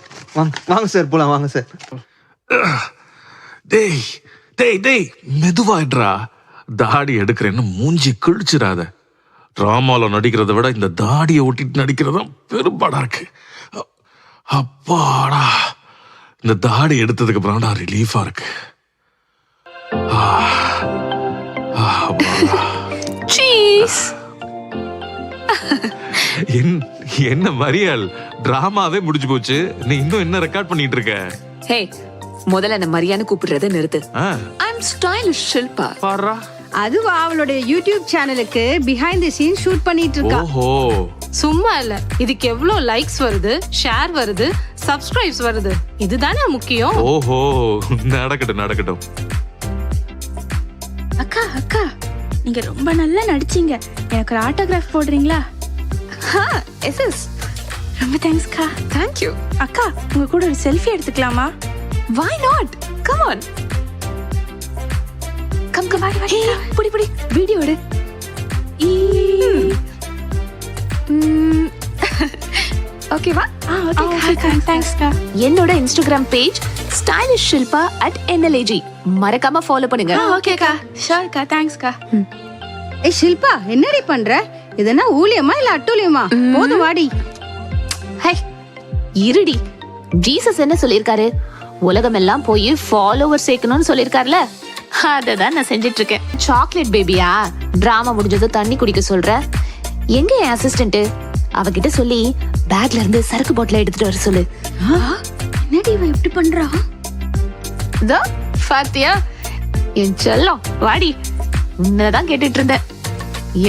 வாங்க சார், போலாம் வாங்க சார். டேய் மெதுவாயிடுறா. தாடி எடுக்கிறேன்னு மூஞ்சி கிழிச்சிடாத. டிராமால நடிக்கிறத விட இந்த தாடியை ஒட்டிட்டு நடிக்கிறதா பெரும்பாடா இருக்கு. அப்பாடா, இந்த தாடி எடுத்ததுக்கு அப்புறம்டா ரிலீஃபா இருக்கு. என்ன மரியாள், டிராமாவே முடிஞ்சு போச்சு, நீ இன்னும் என்ன ரெக்கார்ட் பண்ணிட்டு இருக்க? ஹே, முதல்ல என்ன மரியான்னு கூப்பிடுறத நிறுத்து. ஐ அம் ஸ்டைலிஷ் ஷில்பா. பாரா, அதுவா அவளுடைய யூடியூப் சேனலுக்கு பிஹைண்ட் தி சீன் ஷூட் பண்ணிட்டு இருக்கா. ஓஹோ, சும்மா இல்ல, இதுக்கு எவ்வளவு லைக்ஸ் வருது, ஷேர் வருது, சப்ஸ்கிரைப்ஸ் வருது, இதுதானே முக்கியம். ஓஹோ, நடக்கட்டும். அக்கா நீங்க ரொம்ப நல்லா நடிச்சீங்க. எனக்கு ஒரு ஆட்டோகிராஃப் போடுறீங்களா? எஸ் ரொம்ப தேங்க்ஸ்க்கா. Thank you. அக்கா உங்க கூட ஒரு செல்ஃபி எடுத்துக்கலாமா? Why not? Come on. Come வாடி. புடி வீடியோ எடு. ஓகேவா? ஓகே தேங்க்ஸ்க்கா. என்னோட Instagram page stylish Shilpa @nlag மறக்காம ஃபாலோ பண்ணுங்க. ஓகேக்கா, ஷூர்க்கா, தேங்க்ஸ்க்கா. ஏய் ஷில்பா, என்னடி பண்ற? இதென்ன ஊழியமா இல்ல அட்டூழியமா? போதும் வாடி. ஹே, இருடி. ஜீசஸ் என்ன சொல்லிருக்காரு? உலகம் எல்லாம் போய் ஃபாலோவர் சேர்க்கணும்னு சொல்லிருக்காருல, அததான் நான் செஞ்சிட்டு இருக்கேன். சாக்லேட் பேபியா? டிராமா முடிஞ்சது தண்ணி குடிக்க சொல்ற. எங்க என் அசிஸ்டன்ட்? அவகிட்ட சொல்லி பேக்ல இருந்து சரக்கு பாட்டில எடுத்துட்டு வர சொல்லு. என்னடி இவ இப்படி பண்றா? இதோ பாத்தியா என் செல்லம், வாடி. உன்னதான் கேட்டுட்டு இருந்தேன்.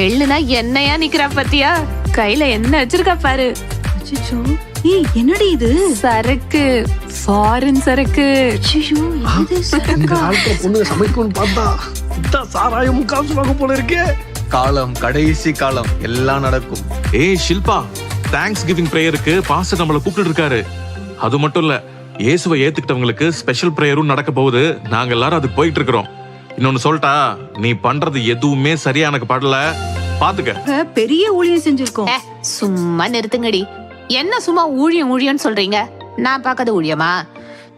எள்ளுனா என்னையா நிக்கிறா பாத்தியா? கையில என்ன வச்சிருக்கா பாரு. அச்சச்சோ, ஏய் என்னடி இது? சரக்கு, ஃபாரின் சரக்கு. அச்சச்சோ, இது இந்த சரக்கா? காலத்துல பொண்ணுங்க சமைக்கணும்னு பார்த்தா இதான் சாராயம் காசு வாங்க போல இருக்கு. காலம், கடைசி காலம், எல்லாம் நடக்கும். ஏய் ஷில்பா, தேங்க்ஸ் கிவிங் பிரேயருக்கு பாஸ்டர் நம்மள கூப்பிட்டு இருக்காரு. அது மட்டும் இல்ல, இயேசுவை ஏத்துக்கிட்டவங்களுக்கு ஸ்பெஷல் பிரேயரும் நடக்க போகுது. நாங்க எல்லாரும் அதுக்கு போயிட்டு இருக்கிறோம். இன்னொன்னு சொல்லிட்டா, நீ பண்றது எதுவுமே சரியா எனக்கு படல, பாத்துக்க. பெரிய ஊழியம் செஞ்சிருக்கோம். சும்மா நிறுத்துங்கடி. என்ன சும்மா ஊழியம் சொல்றீங்க? நான் பார்க்காத ஊழியமா?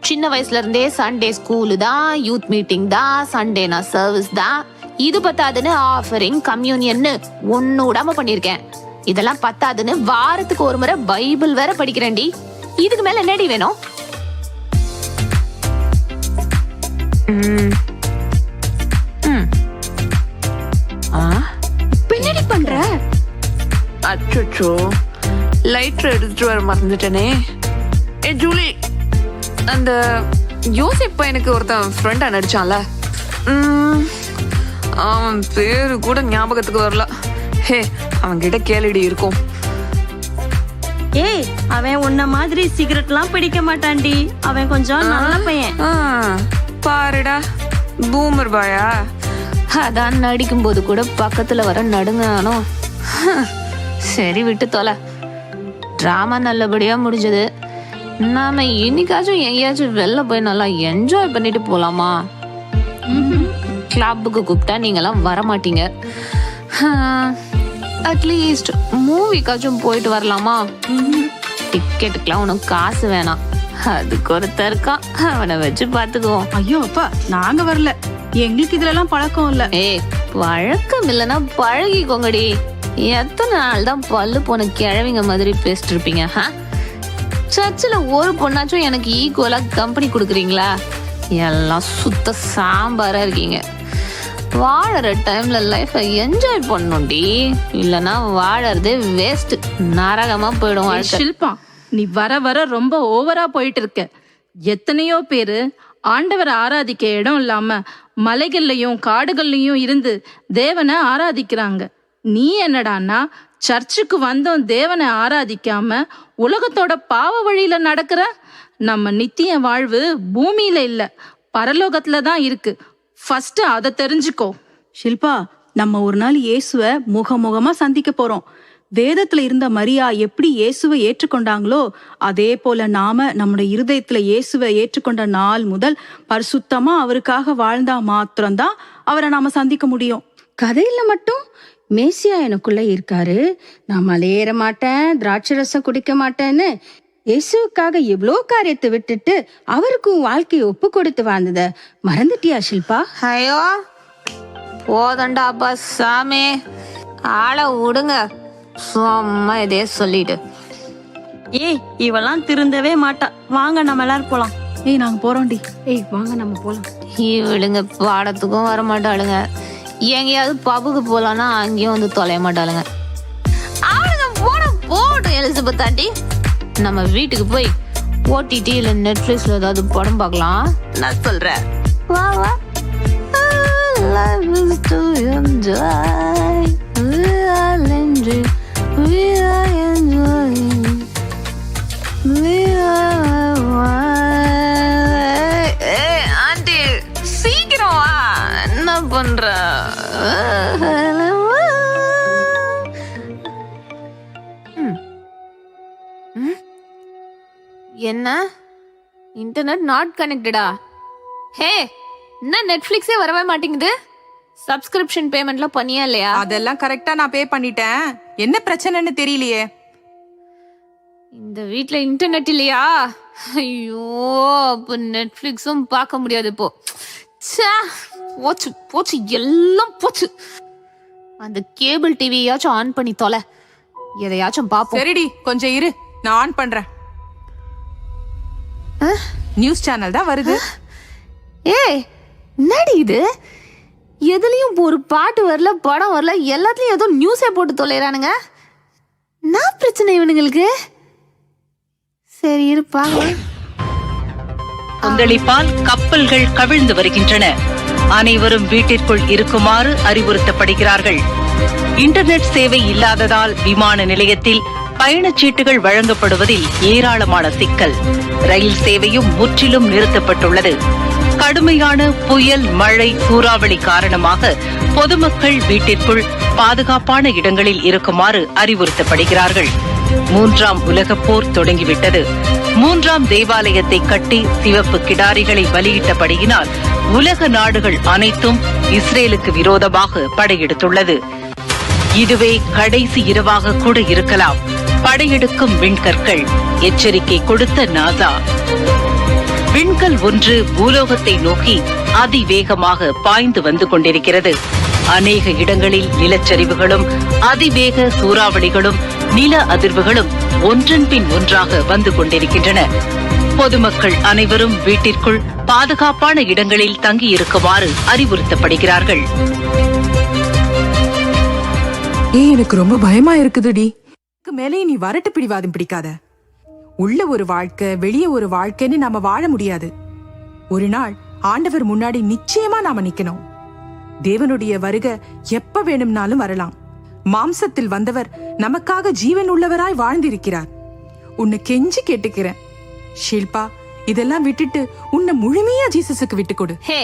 சின்ன வயசுல இருந்தே சண்டே ஸ்கூலு தான், யூத் மீட்டிங் தான், சண்டேனா சர்வீஸ் தான். இது பத்தாதுன்னு ஆஃபரிங், கம்யூனியன்னு ஒன்னு விடாம பண்ணிருக்கேன். இதெல்லாம் பத்தாதுன்னு வாரத்துக்கு ஒரு முறை பைபிள் வேற படிக்கிறேன்டி. இதுக்கு மேல என்னடி வேணும்? என்னடி பண்ற? அச்சோ, லைட்டர் எடுத்துட்டு வர மறந்துட்டேனே. ஏ ஜூலி, அந்த யோசிப்ப எனக்கு ஒருத்தன் ஃப்ரெண்டா நடிச்சான்ல, அவன் பேரு கூட ஞாபகத்துக்கு வரல. ஹே, அவன் கிட்ட கேளுடி இருக்கும். ஏய், அவன் உன்ன மாதிரி சிகரெட்லாம் பிடிக்க மாட்டான்டி. அவன் கொஞ்சம் நல்ல பையன். பாருடா, பூமர் பாயா. அதான் நடிக்கும் போது கூட பக்கத்துல வர நடுங்கானோ. சரி விட்டு தொலை. டிராமா நல்லபடியா முடிஞ்சது. நாம இன்னைக்காச்சும் எங்கேயாச்சும் வெளில போய் நல்லா என்ஜாய் பண்ணிட்டு போலாமா? கிளப்புக்கு கூப்பிட்டா நீங்கெல்லாம் வரமாட்டீங்க. அட்லீஸ்ட் மூவிக்காச்சும் போயிட்டு வரலாமா? டிக்கெட்டுக்கெல்லாம் உனக்கு காசு வேணாம். அதுக்கு ஒருத்தர் இருக்கான், அவனை வச்சு பாத்துக்குவோம். ஐயோ அப்பா, நாங்க வரல. எங்களுக்கு இதுல எல்லாம் பழக்கம் இல்ல. ஏய், பழக்கம் இல்லைன்னா பழகிக்கோங்கடி. எத்தனை நாள் தான் பல்லு போன கிழவிங்க மாதிரி பேசிட்டு இருப்பீங்க? சர்ச்சில் ஒரு பொண்ணாச்சும் எனக்கு ஈக்குவலா கம்பெனி கொடுக்குறீங்களா? எல்லாம் சுத்த சாம்பாரா இருக்கீங்க. வாழற டைம்ல லைஃபை என்ஜாய் பண்ணும்டி, இல்லனா வாழறதே வேஸ்ட், நரகமா போயிடும் வாழ்க்கை. ஷில்பா, நீ வர வர ரொம்ப ஓவரா போயிட்டு இருக்க. எத்தனையோ பேரு ஆண்டவரை ஆராதிக்க இடம் இல்லாம மலைகள்லயும் காடுகள்லயும் இருந்து தேவனை ஆராதிக்கிறாங்க. நீ என்னடான்னா சர்ச்சுக்கு வந்தோம் தேவனை ஆராதிக்காம உலகத்தோட பாவ வழியில நடக்கிற. நம்ம நித்திய வாழ்வு பூமியில இல்ல, பரலோகத்துல தான் இருக்கு. ஃபர்ஸ்ட் அதை தெரிஞ்சுக்கோ. ஷில்பா, நம்ம ஒரு நாள் இயேசுவ முகமுகமா சந்திக்க போறோம். வேதத்துல இருந்த மரியா எப்படி இயேசுவை ஏற்றுக்கொண்டாங்களோ அதே போல நாம நம்முடைய இருதயத்துல இயேசுவை ஏற்றுக்கொண்ட நாள் முதல் பரிசுத்தமா அவருக்காக வாழ்ந்தா மாத்திரம்தான் அவரை நாம சந்திக்க முடியும். கதையில மட்டும் மேசியா எனக்குள்ள இருக்காரு, நான் மலையேற மாட்டேன், திராட்சை ரசம் குடிக்க மாட்டேன்னு இயேசுக்காக எவ்வளோ காரியத்தை விட்டுட்டு அவருக்கும் வாழ்க்கையை ஒப்பு கொடுத்து வாழ்ந்தத மறந்துட்டியா ஷில்பா? ஐயோ போதண்டா அப்பா சாமி, ஆளை விடுங்க. சும்மா இதே சொல்லிட்டு. ஏய், இவெல்லாம் திருந்தவே மாட்டா. வாங்க நம்ம எல்லாரும் போலாம். ஏய், நாங்க போறோம்டி. ஏய் வாங்க நம்ம போலாம். இவளுங்க பாடத்துக்கும் வர மாட்டாளுங்க, எங்கேயாவது பப்புக்கு போலான்னா அங்கேயும் வந்து தொலைய மாட்டாளுங்க. அவளுங்க போட்டோம் எலிசபெத் ஆண்டி. நம்ம வீட்டுக்கு போய் ஓடிடி இல்ல நெட்ஃபிளிக்ஸ்ல ஏதாவது படம் பார்க்கலாம். நான் சொல்றேன், வா வா. Life is to enjoy. We are enjoying. We are enjoying. We are. Hey, aunty சீக்கிரம் வா. என்ன பண்ற? என்ன இன்டர்நெட் நாட் கனெக்டடா? ஹே, என்ன நெட்ஃபிளிக்ஸே வரவே மாட்டேங்குது? சப்ஸ்கிரிப்ஷன் பேமெண்ட்லாம் பண்ணியா இல்லையா? அதெல்லாம் கரெக்டா நான் பே பண்ணிட்டேன். என்ன பிரச்சனைன்னு தெரியலையே. இந்த வீட்ல இன்டர்நெட் இல்லையா? ஐயோ, அப்ப நெட்ஃபிளிக்ஸும் பார்க்க முடியாது இப்போ. போச்சு போச்சு, எல்லாம் போச்சு. அந்த கேபிள் டிவியாச்சும் ஆன் பண்ணி தொலை, எதையாச்சும் பாப்போம். சரிடி, கொஞ்சம் இரு, நான் ஆன் பண்றேன். நியூஸ் சேனல் தான் வருது. ஏய், என்னடி இது? எதுலயும் ஒரு பாட்டு வரல, படம் வரல, எல்லாத்துலயும் ஏதோ நியூஸே போட்டு தொலைறானுங்க. என்ன பிரச்சனை இவனுங்களுக்கு? சரி இருப்பாங்க. கொந்தளிப்பால் கப்பல்கள் கவிழ்ந்து வருகின்றன. அனைவரும் வீட்டிற்குள் இருக்குமாறு அறிவுறுத்தப்படுகிறார்கள். இன்டர்நெட் சேவை இல்லாததால் விமான நிலையத்தில் பயணச்சீட்டுகள் வழங்கப்படுவதில் ஏராளமான சிக்கல். ரயில் சேவையும் முற்றிலும் நிறுத்தப்பட்டுள்ளது. கடுமையான புயல், மழை, சூறாவளி காரணமாக பொதுமக்கள் வீட்டிற்குள் பாதுகாப்பான இடங்களில் இருக்குமாறு அறிவுறுத்தப்படுகிறார்கள். 3ஆம் உலகப் போர் தொடங்கிவிட்டது. 3ஆம் தேவாலயத்தை கட்டி சிவப்பு கிடாரிகளை பலியிட்டபடியினால் உலக நாடுகள் அனைத்தும் இஸ்ரேலுக்கு விரோதமாக படையெடுத்துள்ளது. இதுவே கடைசி இரவாக கூட இருக்கலாம். படையெடுக்கும் விண்கற்கள், எச்சரிக்கை கொடுத்த நாசா. விண்கல் ஒன்று பூலோகத்தை நோக்கி அதிவேகமாக பாய்ந்து வந்து கொண்டிருக்கிறது. அநேக இடங்களில் நிலச்சரிவுகளும் அதிவேக சூறாவளிகளும் நில அதிர்வுகளும் ஒன்றன் பின் ஒன்றாக வந்து கொண்டிருக்கின்றன. பொதுமக்கள் அனைவரும் வீட்டிற்குள் பாதுகாப்பான இடங்களில் தங்கியிருக்குமாறு அறிவுறுத்தப்படுகிறார்கள். எனக்கு ரொம்ப பயமா இருக்குதுடி. மேலே நீ வரட்டு பிடிவாதம் பிடிக்காத. உள்ள ஒரு வாழ்க்கை வெளியே ஒரு வாழ்க்கைன்னு நாம வாழ முடியாது. ஒரு நாள் ஆண்டவர் முன்னாடி நிச்சயமா நாம நிக்கணும். தேவனுடைய வருகை எப்ப வேணும்னாலும் வரலாம். மாம்சத்தில் வந்தவர் நமக்காக ஜீவன் உள்ளவராய் வாழ்ந்திருக்கிறார். உன்னை கெஞ்சி கேட்டுக்கிறேன் ஷில்பா, இதெல்லாம் விட்டுட்டு உன்னை முழுமையா ஜீசஸுக்கு விட்டு கொடு. ஹே,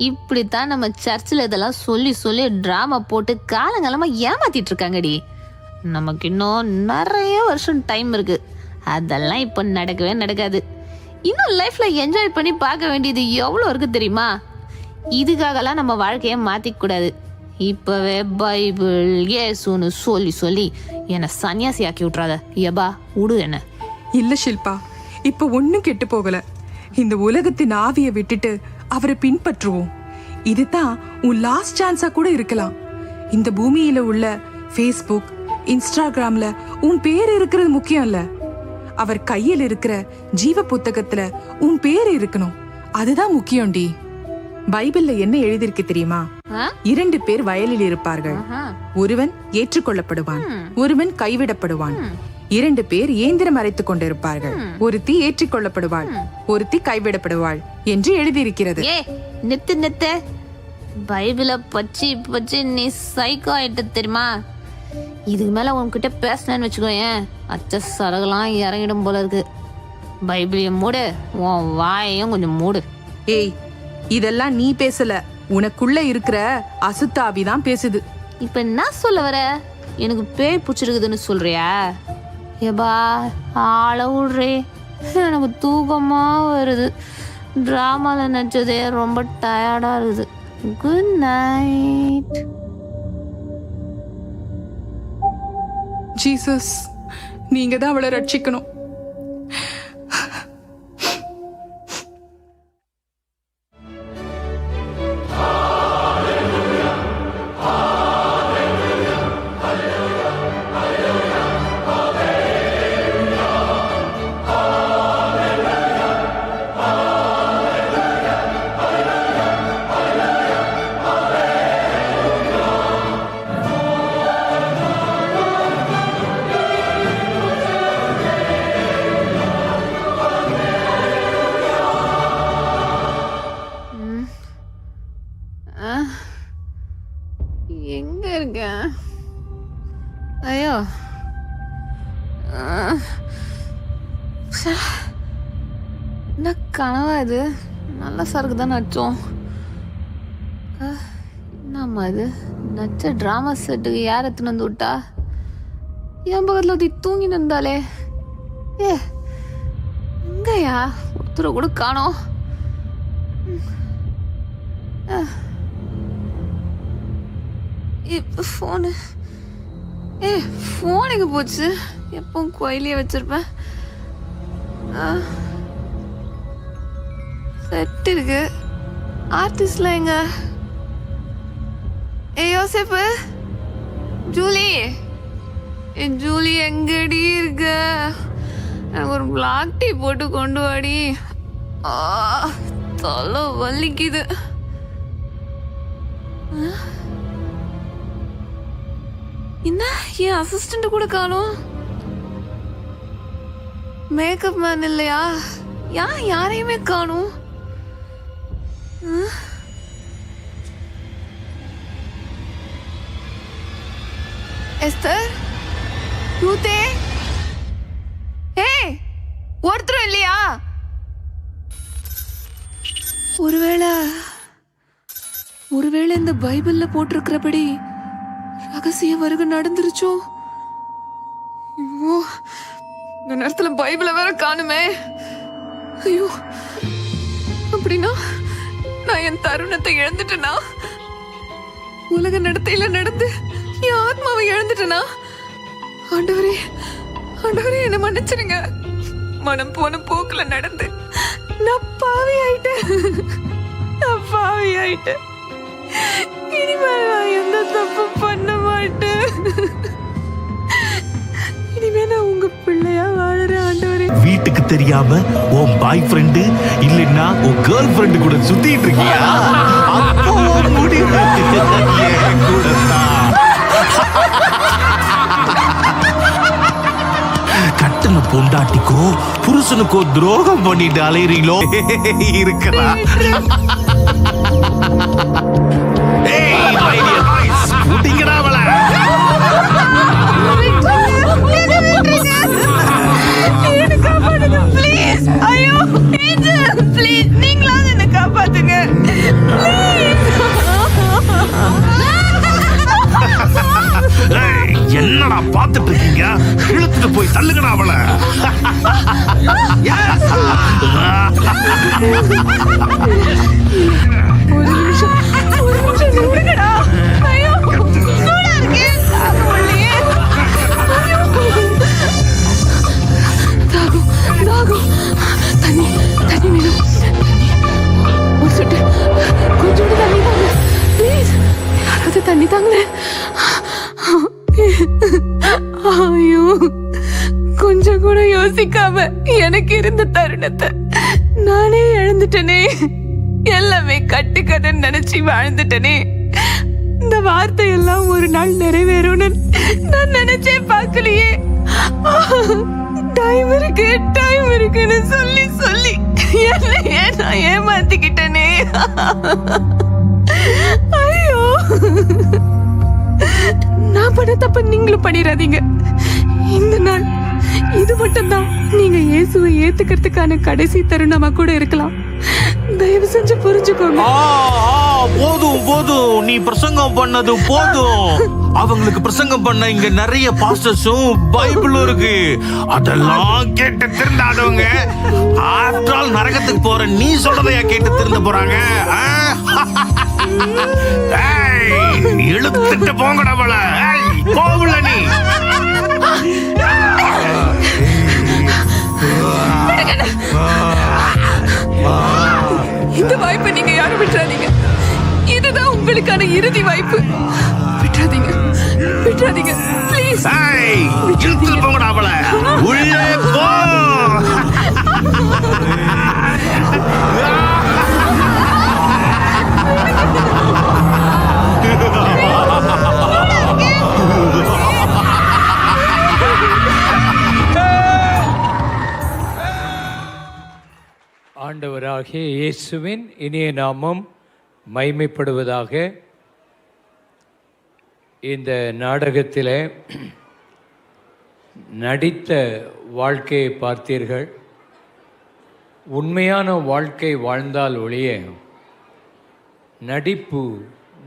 இப்படித்தான் நம்ம சர்ச்சில் இதெல்லாம் சொல்லி சொல்லி டிராமா போட்டு காலங்காலமா ஏமாத்திட்டு இருக்காங்கடி. நமக்கு இன்னும் நிறைய வருஷம் டைம் இருக்கு. அதெல்லாம் இப்ப நடக்கவே நடக்காது. இன்னும் லைஃப்ல என்ஜாய் பண்ணி பார்க்க வேண்டியது எவ்வளவு இருக்கு தெரியுமா? இதுக்காகலாம் நம்ம வாழ்க்கைய மாத்திக்க கூடாது. இப்பவே பைபிள் இயேசுன்னு சொல்லி சொல்லி என்னை சன்னியாசி ஆக்கி விட்டுறாத. எபா விடு என்ன. இல்ல ஷில்பா, இப்ப ஒண்ணும் கெட்டு போகல. இந்த உலகத்தின் ஆவியை விட்டுட்டு அவரை பின்பற்றுவோம். இதுதான் உன் லாஸ்ட் சான்ஸா கூட இருக்கலாம். இந்த பூமியில உள்ள ஃபேஸ்புக், இன்ஸ்டாகிராம்ல உன் பேர் இருக்கிறது முக்கியம் இல்ல. அவர் கையில் இருக்கிற ஜீவ புத்தகத்துல உன் பேர் இருக்கணும். அதுதான் முக்கியம்டி. பைபிள்ல என்ன எழுதிருக்கு தெரியுமா? 2 பேர் வயலில் இருப்பார்கள். ஒருவன் ஏற்றுக்கொள்ளப்படுவான், ஒருவன் கைவிடப்படுவான். 2 பேர் இயந்திரம் அரைத்துக் கொண்டிருப்பார்கள். ஒருத்தி ஏற்றுக்கொள்ளப்படுவாள், ஒருத்தி கைவிடப்படுவாள் என்று எழுதியிருக்கிறது. நித்து நித்து, பைபிள பச்சி பச்சி நீ சைக்கோ ஆயிட்டு தெரியுமா? இதுக்கு மேல உன்கிட்ட பேசினேன்னு வச்சுக்கோயேன், அச்ச சரகெல்லாம் இறங்கிடும் போல இருக்கு. பைபிளையும் மூடு, உன் வாயையும் கொஞ்சம் மூடு. ஏய், இதெல்லாம் நீ பேசல, உனக்குள்ள இருக்கிற அசுத்தாவிதான் பேசுது. இப்ப என்ன சொல்ல வர? எனக்கு பேய் பிடிச்சிருக்குதுன்னு சொல்றியா? ஏபா ஆள விடுறே, எனக்கு தூக்கமா வருது. டிராமால நடிச்சதே ரொம்ப டயர்டா இருக்குது. Good night. ஜீசஸ், நீங்க தான் அவளை ரட்சிக்கணும். எங்க இருக்க? ஐயோ, என்ன கனவா இது? நல்ல சரக்கு தான் நச்சோம். என்னம்மா இது? நச்ச டிராமா செட்டுக்கு யார் எத்துன்னு வந்து விட்டா? என் பக்கத்துல ஒருத்தி தூங்கின்னு இருந்தாலே. ஏ எங்கயா? ஒருத்தரை கூட காணோம். இப்போ ஃபோனு, ஃபோன் எங்க போச்சு? எப்பவும் கோயிலே வச்சிருப்பேன். செட் இருக்கு. ஆர்டிஸ்ட்லாம் எங்க? யோசேப்பு, ஜூலி, ஜூலி எங்கடி இருக்க? எனக்கு ஒரு பிளாக் டீ போட்டு கொண்டு வாடி. தலை வலிக்குது. என்ன என் அசிஸ்டன்ட் கூட காணோம்? மேக்கப் மேன் இல்லையா? யாரையுமே காணோம். எஸ்தர், ரூத்தே, ஒருத்தரும் இல்லையா? ஒருவேளை இந்த பைபிள்ல போட்டிருக்கிறபடி ரகசிய வருகை நடந்துருச்சோ? இந்த நேரத்துல பைபிள வேற காணுமே. ஐயோ, அப்படின்னா நான் என் தருணத்தை இழந்துட்டேனா? உலக நடத்தையில நடந்து என் ஆத்மாவை இழந்துட்டேனா? ஆண்டவரே, ஆண்டவரே என்னை மன்னிச்சிருங்க. மனம் போன போக்குல நடந்து நான் பாவி ஆயிட்டேன். இனிமேல் நான் எந்த தப்பு பண்ண மாட்டேன். இனிமே நான் உங்க பிள்ளையா வாழறேன் ஆண்டவரே. வீட்டுக்கு தெரியாம உன் பாய் ஃப்ரெண்டு இல்லைன்னா உன் கேர்ள் ஃப்ரெண்டு கூட சுத்திட்டு இருக்கியா? அப்போ முடிவு என் கூடத்தான். கட்டுன பொண்டாட்டி பொண்டாட்டிக்கோ புருஷனுக்கோ துரோகம் பண்ணிட்டு அலையறீங்களோ இருக்கலாம். என்னடா பாத்துட்டு இருக்கீங்க? இழுத்துட்டு போய் தள்ளுங்கடா அவளை. ஒரு நிமிஷம் நில்லுங்கடா. ஐயோ, சூடா இருக்கே. தாகம் தண்ணி வேணும். ஒரு சொட்டு கொஞ்சோண்டு தண்ணி தாங்க ப்ளீஸ். யாராவது தண்ணி தாங்களே. ஐயோ, கொஞ்சம் கூட யோசிக்காம எனக்கு இருந்த தருணத்தை நானே இழந்துட்டனே. எல்லாமே கட்டுக்கதைன்னு நினைச்சு வாழ்ந்துட்டனே. இந்த வார்த்தை எல்லாம் ஒரு நாள் நிறைவேறும்னு நான் நினைச்சே பார்க்கலையே. டைம் இருக்குன்னு சொல்லி என்னையே நான் ஏமாத்திக்கிட்டனே. ஐயோ, நான் பண்ண தப்ப நீங்களும் பண்ணிடாதீங்க. இந்த நாள் இது மட்டும்தான் நீங்க இயேசுவை ஏத்துக்கிறதுக்கான கடைசி தருணமா கூட இருக்கலாம். தயவு செஞ்சு புரிஞ்சுக்கோங்க. போதும் நீ பிரசங்கம் பண்ணது போதும். அவங்களுக்கு பிரசங்கம் பண்ண இங்க நிறைய பாஸ்டர்ஸும் பைபிளும் இருக்கு. அதெல்லாம் கேட்டு திருந்தாதவங்க ஆற்றால் நரகத்துக்கு போற நீ சொல்றதையா கேட்டு திருந்த போறாங்க? இழுத்துட்டு போங்கடா அவள. கோவில நீ இந்த வாய்ப்பை நீங்க யாரும் விட்டுறாதீங்க. இதுதான் உங்களுக்கான இறுதி வாய்ப்பு. விட்டுறாதீங்க ப்ளீஸ். இழுத்துட்டு போங்கடா அவள. உள்ளே போ. ஆண்டவராகிய இயேசுவின் இனிய நாமம் மைமைப்படுவதாக. இந்த நாடகத்தில் நடித்த வாழ்க்கையை பார்த்தீர்கள். உண்மையான வாழ்க்கை வாழ்ந்தால் ஒழிய நடிப்பு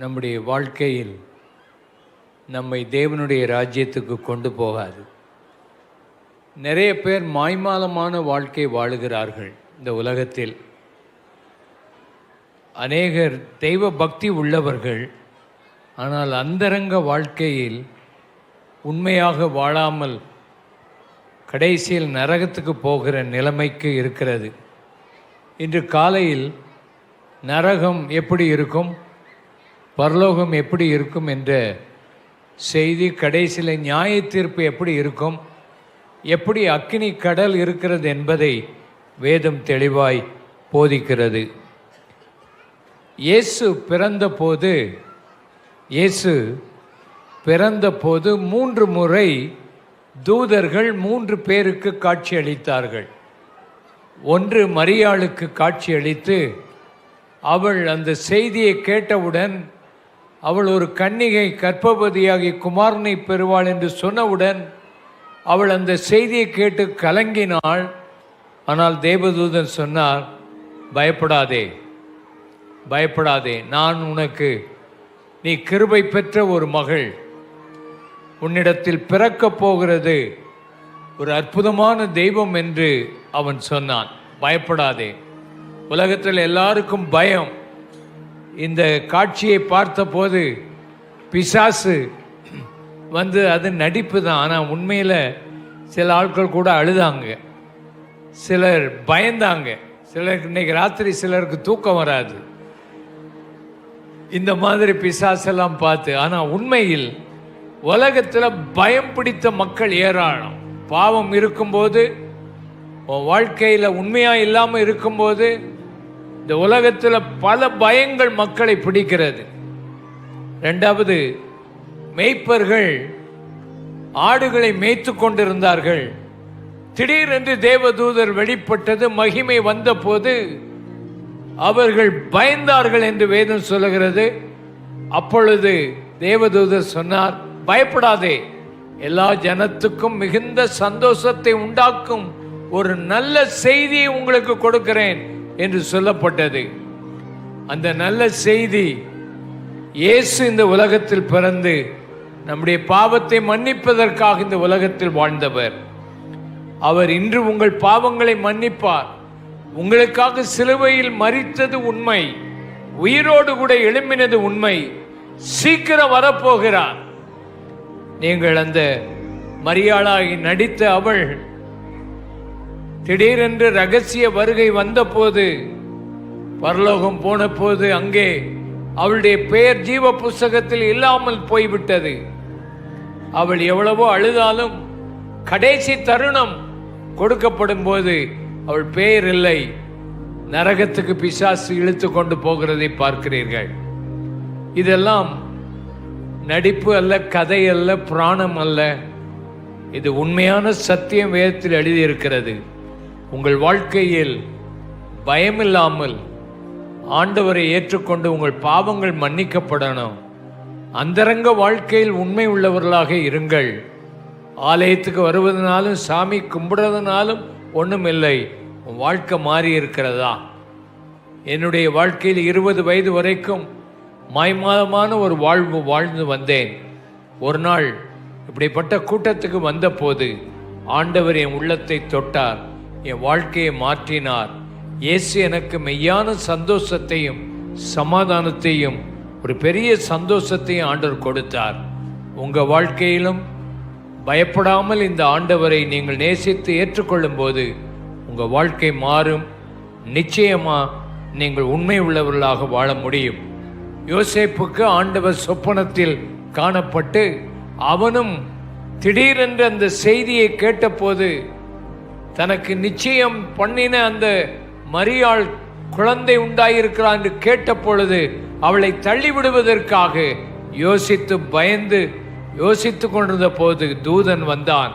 நம்முடைய வாழ்க்கையில் நம்மை தேவனுடைய ராஜ்யத்துக்கு கொண்டு போகாது. நிறைய பேர் மாய்மாலமான வாழ்க்கை வாழுகிறார்கள் இந்த உலகத்தில். அநேகர் தெய்வ பக்தி உள்ளவர்கள், ஆனால் அந்தரங்க வாழ்க்கையில் உண்மையாக வாழாமல் கடைசியில் நரகத்துக்கு போகிற நிலைமைக்கு இருக்கிறது. இன்று காலையில் நரகம் எப்படி இருக்கும், பரலோகம் எப்படி இருக்கும் என்ற செய்தி, கடைசியில் நியாய தீர்ப்பு எப்படி இருக்கும், எப்படி அக்கினி கடல் இருக்கிறது என்பதை வேதம் தெளிவாய் போதிக்கிறது. இயேசு பிறந்தபோது 3 முறை தூதர்கள் 3 பேருக்கு காட்சி அளித்தார்கள். ஒன்று மரியாளுக்கு காட்சி அளித்து, அவள் அந்த செய்தியை கேட்டவுடன், அவள் ஒரு கன்னிகை கர்ப்பவதியாகி குமாரனை பெறுவாள் என்று சொன்னவுடன் அவள் அந்த செய்தியை கேட்டு கலங்கினாள். ஆனால் தேவதூதன் சொன்னார், பயப்படாதே, நான் உனக்கு, நீ கிருபை பெற்ற ஒரு மகள் உன்னிடத்தில் பிறக்கப் போகிறது, ஒரு அற்புதமான தெய்வம் என்று அவன் சொன்னான். பயப்படாதே. உலகத்தில் எல்லாருக்கும் பயம். இந்த காட்சியை பார்த்தபோது பிசாசு வந்து அது நடிப்பு தான், ஆனால் உண்மையில் சில ஆட்கள் கூட அழுதாங்க, சிலர் பயந்தாங்க, சிலருக்கு இன்னைக்கு ராத்திரி சிலருக்கு தூக்கம் வராது இந்த மாதிரி பிசாசெல்லாம் பார்த்து. ஆனால் உண்மையில் உலகத்தில் பயம் பிடித்த மக்கள் ஏராளம். பாவம் இருக்கும்போது, உன் வாழ்க்கையில் உண்மையாக இல்லாமல் இருக்கும்போது, இந்த உலகத்தில் பல பயங்கள் மக்களை பிடிக்கிறது. 2வது, மேய்ப்பர்கள் ஆடுகளை மேய்த்து கொண்டிருந்தார்கள். திடீரென்று தேவதூதர் வெளிப்பட்டது, மகிமை வந்தபோது அவர்கள் பயந்தார்கள் என்று வேதம் சொல்லுகிறது. அப்பொழுது தேவதூதர் சொன்னார், பயப்படாதே, எல்லா ஜனத்துக்கும் மிகுந்த சந்தோஷத்தை உண்டாக்கும் ஒரு நல்ல செய்தியை உங்களுக்கு கொடுக்கிறேன் என்று சொல்லப்பட்டது. அந்த நல்ல செய்தி, இயேசு இந்த உலகத்தில் பிறந்து நம்முடைய பாவத்தை மன்னிப்பதற்காக இந்த உலகத்தில் வாழ்ந்தவர். அவர் இன்று உங்கள் பாவங்களை மன்னிப்பார். உங்களுக்காக சிலுவையில் மரித்தது உண்மை, உயிரோடு கூட எழும்பினது உண்மை. சீக்கிரம் வரப்போகிறார். நீங்கள் அந்த மரியாளாகி நடித்த அவள் திடீரென்று ரகசிய வருகை வந்தபோது, பரலோகம் போன போது அங்கே அவளுடைய பெயர் ஜீவ புஸ்தகத்தில் இல்லாமல் போய்விட்டது. அவள் எவ்வளவோ அழுதாலும் கடைசி தருணம் கொடுக்கப்படும் போது அவள் பெயர் இல்லை. நரகத்துக்கு பிசாசு இழுத்து கொண்டு போகிறதை பார்க்கிறீர்கள். இதெல்லாம் நடிப்பு அல்ல, கதை அல்ல, புராணம் அல்ல. இது உண்மையான சத்தியம் வேதத்தில் எழுதியிருக்கிறது. உங்கள் வாழ்க்கையில் பயமில்லாமல் ஆண்டவரை ஏற்றுக்கொண்டு உங்கள் பாவங்கள் மன்னிக்கப்படணும். அந்தரங்க வாழ்க்கையில் உண்மை உள்ளவர்களாக இருங்கள். ஆலயத்துக்கு வருவதனாலும் சாமி கும்பிடுறதுனாலும் ஒன்றும் இல்லை. உன் வாழ்க்கை மாறி இருக்கிறதா? என்னுடைய வாழ்க்கையில் 20 வயது வரைக்கும் மாய்மாதமான ஒரு வாழ்வு வாழ்ந்து வந்தேன். ஒரு நாள் இப்படிப்பட்ட கூட்டத்துக்கு வந்தபோது ஆண்டவர் என் உள்ளத்தை தொட்டார், என் வாழ்க்கையை மாற்றினார். இயேசு எனக்கு மெய்யான சந்தோஷத்தையும் சமாதானத்தையும் ஒரு பெரிய சந்தோஷத்தையும் ஆண்டவர் கொடுத்தார். உங்கள் வாழ்க்கையிலும் பயப்படாமல் இந்த ஆண்டவரை நீங்கள் நேசித்து ஏற்றுக்கொள்ளும் போது உங்கள் வாழ்க்கை மாறும். நிச்சயமா நீங்கள் உண்மை உள்ளவர்களாக வாழ முடியும். யோசேப்புக்கு ஆண்டவர் சொப்பனத்தில் காணப்பட்டு அவனும் திடீரென்று அந்த செய்தியை கேட்டபோது தனக்கு நிச்சயம் பண்ணின அந்த மரியாள் குழந்தை உண்டாயிருக்கிறான் என்று கேட்ட பொழுது அவளை தள்ளிவிடுவதற்காக யோசித்து பயந்து யோசித்து கொண்டிருந்த போது தூதன் வந்தான்.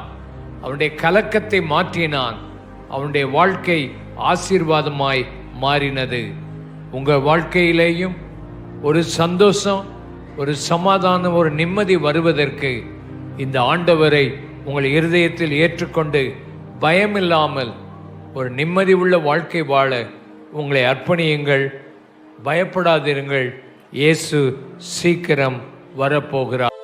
அவனுடைய கலக்கத்தை மாற்றினான். அவனுடைய வாழ்க்கை ஆசீர்வாதமாய் மாறினது. உங்கள் வாழ்க்கையிலேயும் ஒரு சந்தோஷம், ஒரு சமாதானம், ஒரு நிம்மதி வருவதற்கு இந்த ஆண்டவரை உங்கள் இருதயத்தில் ஏற்றுக்கொண்டு பயமில்லாமல் ஒரு நிம்மதி உள்ள வாழ்க்கை வாழ உங்களை அர்ப்பணியுங்கள். பயப்படாதிருங்கள். இயேசு சீக்கிரம் வரப்போகிறார்.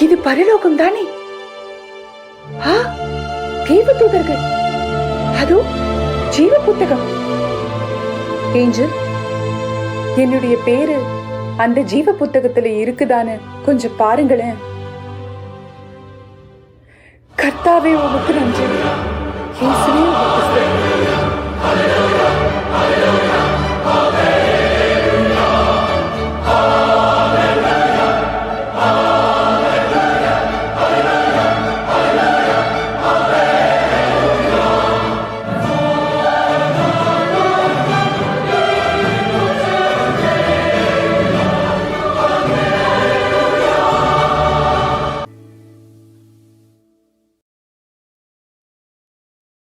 இது பரலோகம் தானே? தேவதூதர்கள், அதோ ஜீவ புத்தகம். ஏஞ்சல், என்னுடைய பேரு அந்த ஜீவ புத்தகத்துல இருக்குதான்னு கொஞ்சம் பாருங்களேன். கர்த்தாவே உமக்கு நன்றி. இயேசுவே உமக்கு